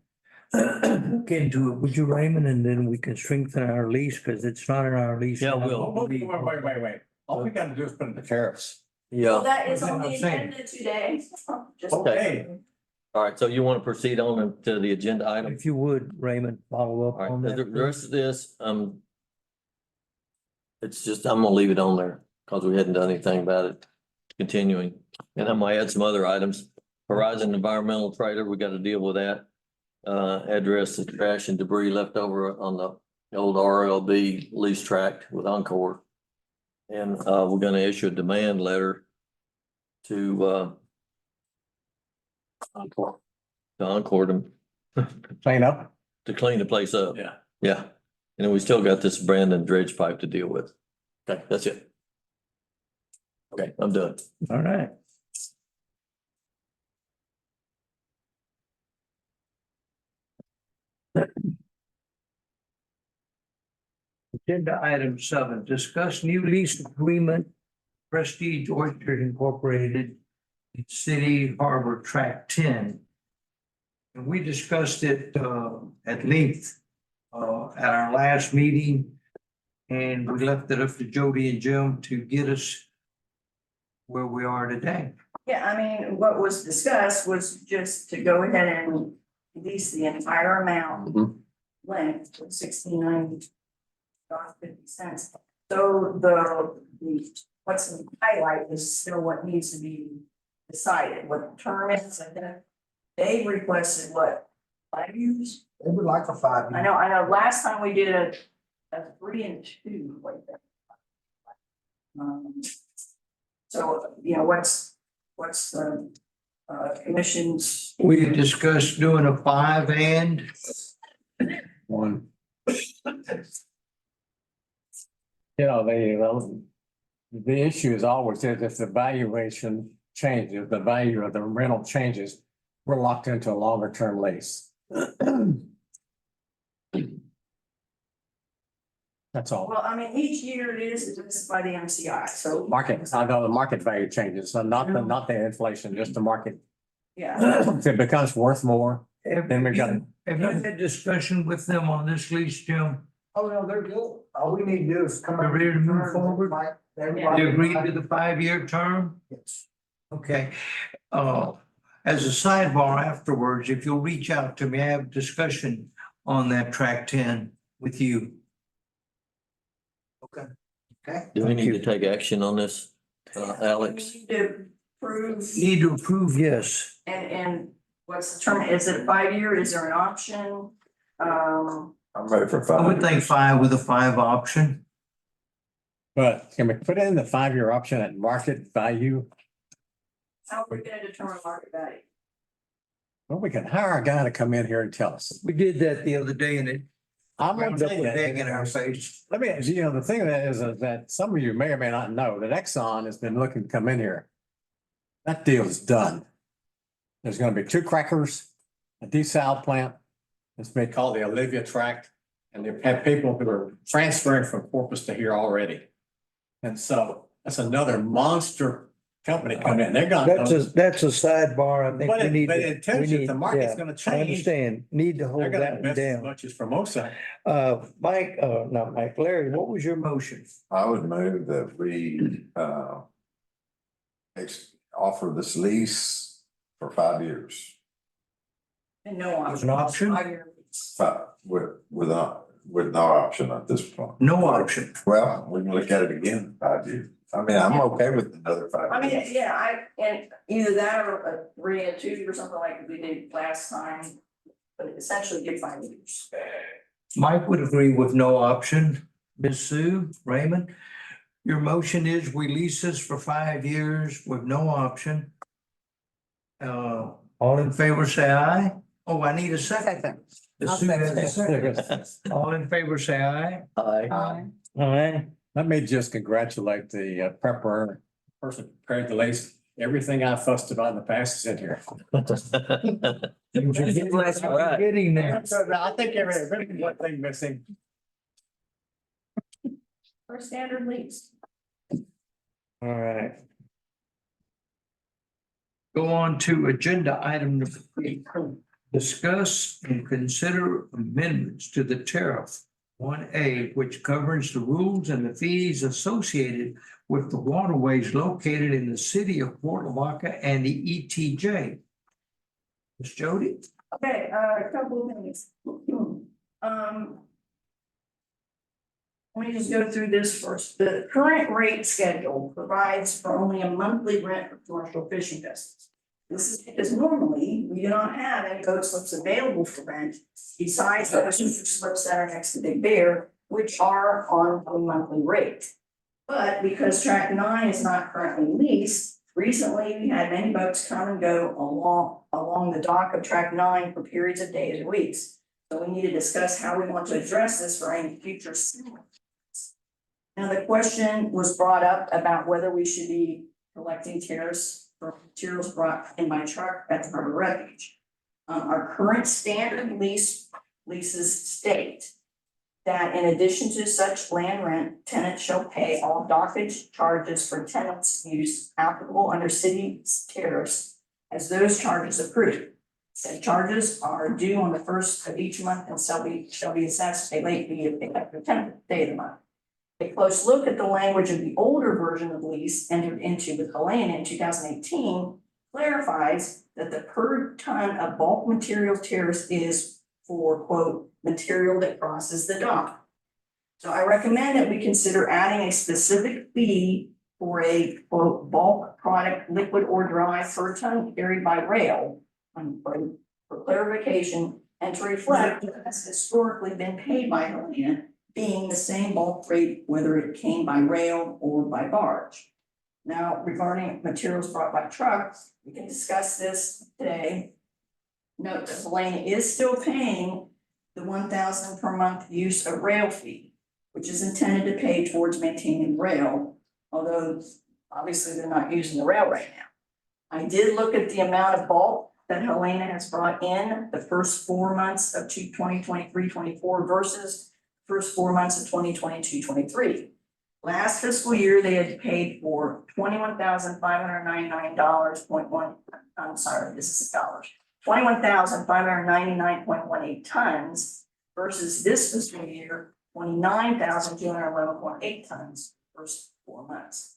Look into it, would you, Raymond, and then we can strengthen our lease, because it's not in our lease. Yeah, we'll. Wait. All we gotta do is put in the tariffs. Well, Yeah, that is on the I'm saying. agenda today. Just- Okay. all right, so you want to proceed on to the agenda item? If you would, Raymond, follow up All on right, that. the rest of this, it's just, I'm gonna leave it on there because we hadn't done anything about it. Continuing, and I might add some other items. Horizon Environmental Trader, we got to deal with that. Address the trash and debris left over on the old RLB lease tract with Encore. And, we're gonna issue a demand letter to, Encore to Clean up. clean the place up. Yeah. Yeah, and then we still got this Brandon dredge pipe to deal with. Okay, that's it. Okay, I'm done. All right. Agenda item 7, discuss new lease agreement, Prestige Orchard Incorporated, City Harbor Tract 10. And we discussed it at length at our last meeting. And we left it up to Jody and Jim to get us where we are today. Yeah, I mean, what was discussed was just to go ahead and lease the entire amount. Mhm. Length to $69.50. So the, what's in highlight is still what needs to be decided, what the term is, and then they requested what, 5 years? They would like a 5 year. I know, last time we did a 3 and 2, like that. So, you know, what's the, commission's, We discussed doing a 5 and. One. You know, the issue is always that if the valuation changes, the value of the rental changes, we're locked into a longer term lease. That's all. well, I mean, each year it is adjusted by the MCI, so, Market, I know the market value changes, so not the inflation, just the market. yeah. If it becomes worth more, then we got. Have you had discussion with them on this lease, Jim? Oh, no, they're good. All we need to do is come. They're up ready to with move terms forward? like They everybody- agreed to the 5-year term? Yes. Okay. As a sidebar afterwards, if you'll reach out to me, I have discussion on that track 10 with you. Okay. Do we Thank need you. to take action on this, Alex? We need to prove, Need to approve, yes. and what's the term, is it a 5-year, is there an option? I'm ready for I would 5. think 5 with a 5 option. But can we put in the 5-year option at market value? How are we gonna determine market value? Well, we can hire a guy to come in here and tell us. We did that the other day and it I'm gonna wound up tell you with egg in our that. face. Let me, you know, the thing that is that some of you may or may not know that Exxon has been looking to come in here. That deal is done. There's gonna be 2 crackers, a desal plant. It's been called the Olivia Tract. And they've had people who are transferring from Corpus to here already. And so that's another monster company coming in. They're gonna. That's a sidebar. I think But we it, need. but to- it tells we you if need- the market's yeah, gonna I change, understand. Need to they're hold gonna that one invest as down. much as Formosa. Mike, not Mike, Larry, what was your motion? I would move that we, offer this lease for 5 years. And no There's an option. option? 5-year lease. With no option at this point. No option. Well, we can look at it again in 5 years. I mean, I'm okay with another 5 I years. mean, yeah, and either that or a 3 and 2 or something like we did last time, but essentially give 5 years. Mike would agree with no option. Ms. Sue, Raymond, your motion is we lease this for 5 years with no option. All in favor, say aye. Oh, I need a second. Ms. Sue has a second. All in favor, say aye. Aye. Aye. Let me just congratulate the prepper person who prepared the lease. Everything I fussed about in the past is in here. All right. Getting there. I think every one thing missing. For standard lease. All right. Go on to agenda item number 3. Discuss and consider amendments to the tariff 1A, which governs the rules and the fees associated with the waterways located in the city of Port Lavaca and the ETJ. Ms. Jody? Okay, a couple of things. Let me just go through this first. The current rate schedule provides for only a monthly rent for commercial fishing vessels. This is because normally we do not have any boat slips available for rent besides the passenger slips that are next to Big Bear, which are on a monthly rate. But because track 9 is not currently leased, recently we had many boats come and go along the dock of track 9 for periods of days or weeks. So we need to discuss how we want to address this for any future similar. Now, the question was brought up about whether we should be collecting tariffs for materials brought in by truck at the harbor refuge. Our current standard leases state that in addition to such land rent, tenants shall pay all dockage charges for tenants' use applicable under city tariffs as those charges approved. Said charges are due on the first of each month and shall be assessed a late fee if they have the 10th day of the month. A close look at the language of the older version of the lease entered into with Helena in 2018 clarifies that the per ton of bulk material tariff is for, quote, material that crosses the dock. So I recommend that we consider adding a specific fee for a, quote, bulk product, liquid or dry per ton carried by rail, unquote, for clarification and to reflect what has historically been paid by Helena, being the same bulk rate, whether it came by rail or by barge. Now, regarding materials brought by truck, we can discuss this today. Note that Helena is still paying the $1,000 per month use of rail fee, which is intended to pay towards maintaining rail, although obviously they're not using the rail right now. I did look at the amount of bulk that Helena has brought in the first 4 months of 2023-24 versus first 4 months of 2022-23. Last fiscal year, they had paid for $21,599.1. I'm sorry, this is dollars. 21,599.18 tons versus this fiscal year, 29,211.8 tons first 4 months.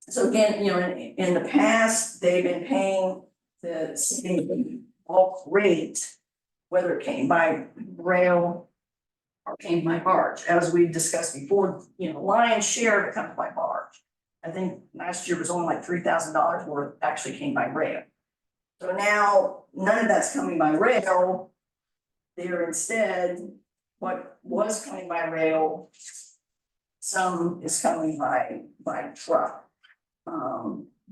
So again, you know, in the past, they've been paying the same bulk rate, whether it came by rail or came by barge. As we discussed before, you know, lion's share of it comes by barge. I think last year was only like $3,000 worth actually came by rail. So now none of that's coming by rail. They're instead, what was coming by rail, some is coming by truck.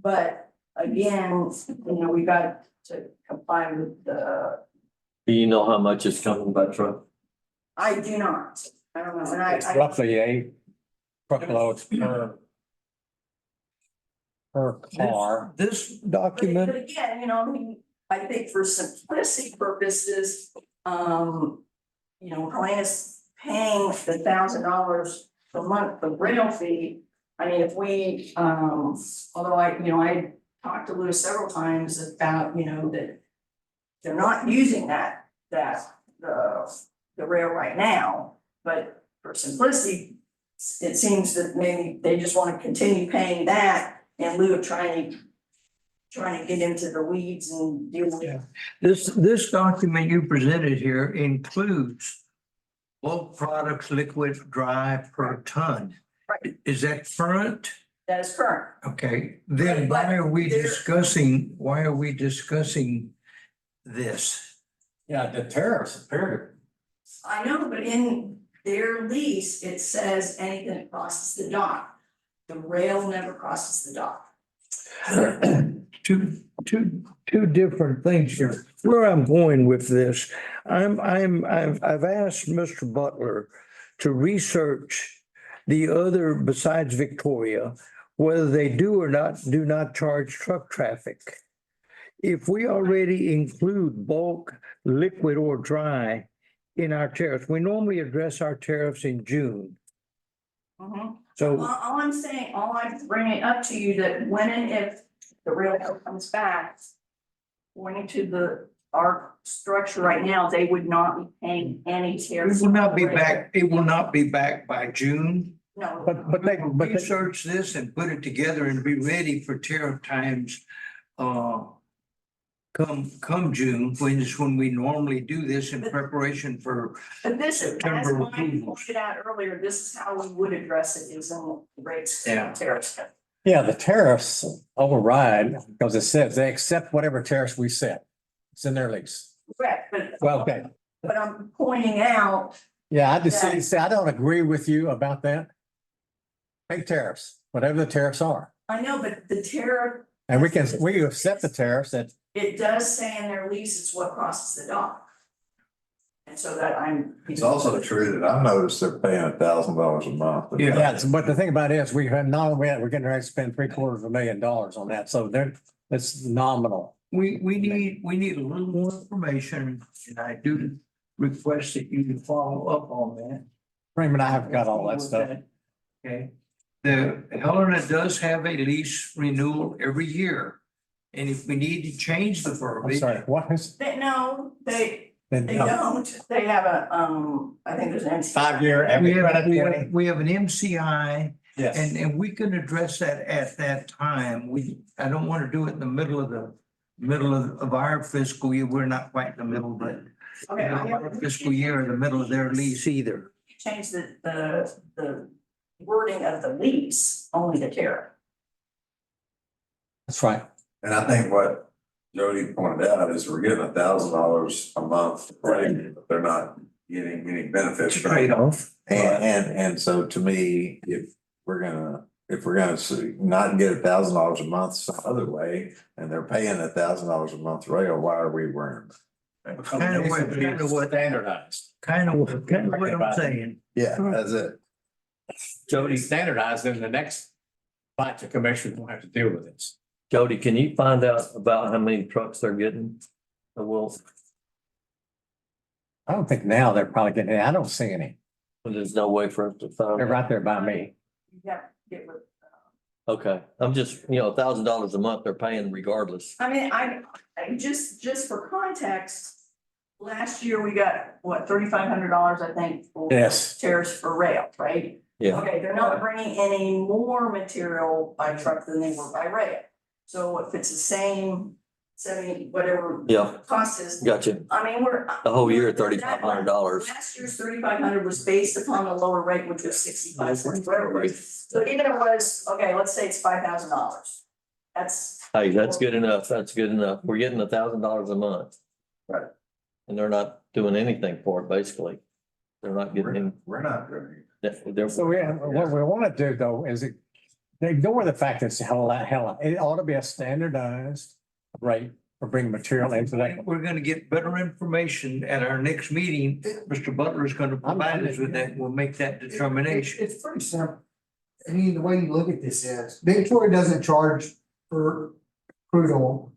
But again, you know, we got to comply with the, Do you know how much is coming by truck? I do not, I don't know, and It's roughly 8 truckloads per car. This But document, again, you know, I mean, I think for simplicity purposes, you know, Helena's paying the $1,000 a month for rail fee. I mean, if we, although I talked to Lewis several times about, you know, that they're not using the rail right now, but for simplicity, it seems that maybe they just want to continue paying that in lieu of trying to get into the weeds and deal with. this document you presented here includes bulk products, liquid, dry per ton. Right. Is that current? That is current. Okay, then But why are we there- discussing this? Yeah, the tariffs appear I know, but in their lease, it says anything that crosses the dock. The rail never crosses the dock. Two different things here. Where I'm going with this, I've asked Mr. Butler to research the other besides Victoria, whether they do not charge truck traffic. If we already include bulk, liquid or dry in our tariffs, we normally address our tariffs in June. So All I'm saying, all I'm bringing up to you that when and if the rail comes back, according to our structure right now, they would not be paying any it tariffs. will not be back, it will not be back by June. No. but they, Research this and put it together and be ready for tariff times. Come June, when we normally do this in preparation for. But this is, as September Mike approvals. pointed out earlier, this is how we would address it, is in the rates, Yeah. tariffs. yeah, the tariffs override because it says they accept whatever tariffs we set. It's in their lease. Correct, Well, okay. but I'm pointing out, Yeah, I just say, I don't agree with you about that. Pay tariffs, whatever the tariffs are. I know, but the tariff, And we accept the tariffs that, it does say in their lease, it's what crosses the dock. And so that I'm. It's also true that I noticed they're paying $1,000 a month. Yeah. yeah, but the thing about it is we have not only, we're getting ready to spend $750,000 on that. So it's nominal. We need a little more information, and I do request that you follow up on that. Raymond, I have got all that stuff. Okay, the Helena does have a lease renewal every year. And if we need to change the I'm verbiage, sorry, what is, No, they, Then They don't, they have a, I think there's an. 5-year, We every have, credit we 20. have, we have an MCI Yes. and we can address that at that time. I don't want to do it in the middle of our fiscal year. We're not quite in the middle, but Okay. our fiscal year or the middle of their lease either. Change the wording of the lease only to Tara. That's right. And I think what Jody pointed out is we're getting $1,000 a month, right? But they're not getting any benefits from it. Trade-off. And so to me, if we're gonna not get $1,000 a month some other way, and they're paying $1,000 a month rail, why are we worrying? Kind of what Standardized. kind of what I'm saying. Yeah, that's it. Jody standardized, then the next bunch of commissioners will have to deal with this. Jody, can you find out about how many trucks they're getting? Well, I don't think now they're probably getting, I don't see any. there's no way for us to find. They're right there by me. You have to get with. Okay, I'm just, $1,000 a month they're paying regardless. I mean, I just for context, last year we got, what, $3,500, I think. For Yes. Tariffs for rail, right? Yeah, Okay, they're not bringing any more material by truck than they were by rail. So if it's the same 70, whatever. Yeah. Cost is, gotcha. I mean, we're. The whole year, $3,500. Last year's 3,500 was based upon the lower rate, which was 65 cents, whatever it was. So even if it was, okay, let's say it's $5,000. That's. Hey, that's good enough. That's good enough. We're getting $1,000 a month. Right. And they're not doing anything for it, basically. They're not getting, We're not doing they're, So what we want to do though is ignore the fact that it's hell, it ought to be a standardized rate for bringing material into that. We're gonna get better information at our next meeting. Mr. Butler is gonna provide us with that. We'll make that determination. It's pretty simple. I mean, the way you look at this is, Victoria doesn't charge for crude oil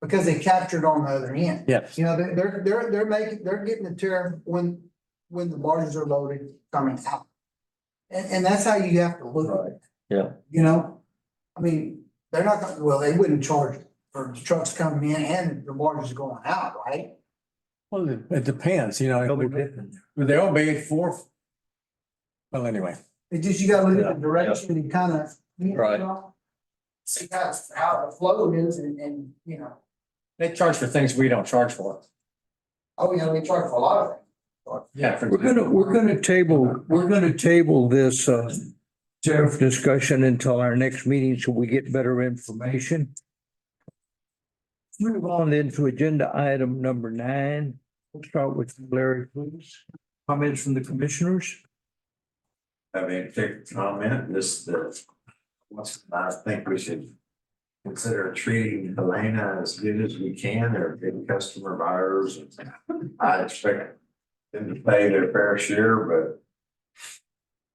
because they captured on the other end. Yes. You know, they're getting the tariff when the barges are loaded coming out. And that's how you have to look at it. yeah. You know, I mean, they're not gonna, well, they wouldn't charge for the trucks coming in and the barges going out, right? Well, it depends, they'll be four. Well, anyway, It just, you gotta look at the direction and kind of, you Right. know. See how the flow is and, you know, they charge for things we don't charge for. oh, yeah, we charge for a lot of things. Yeah. We're gonna table this tariff discussion until our next meeting so we get better information. Move on then to agenda item number 9. We'll start with Larry, please. Comments from the commissioners? Have any particular comment, I think we should consider treating Helena as good as we can, they're good customer buyers. And I expect them to pay their fair share, but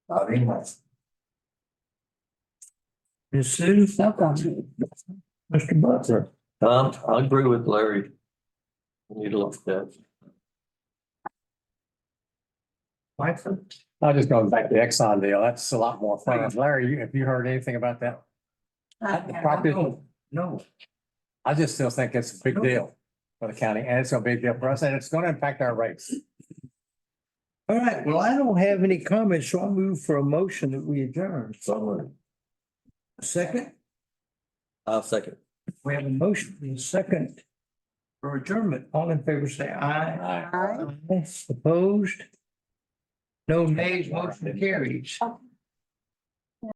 not enough. Ms. Sue? Mr. Butler? I agree with Larry. We need to look at that. Michael? I'll just go back to the Exxon deal. That's a lot more fun. Larry, have you heard anything about that? The property- No. I just still think it's a big deal for the county and it's a big deal for us and it's going to impact our rates. All right, well, I don't have any comments, so I'll move for a motion that we adjourn. A second? I'll second. We have a motion and a second for adjournment. All in favor, say aye. Aye. Aye. Opposed? No nays, motion carries.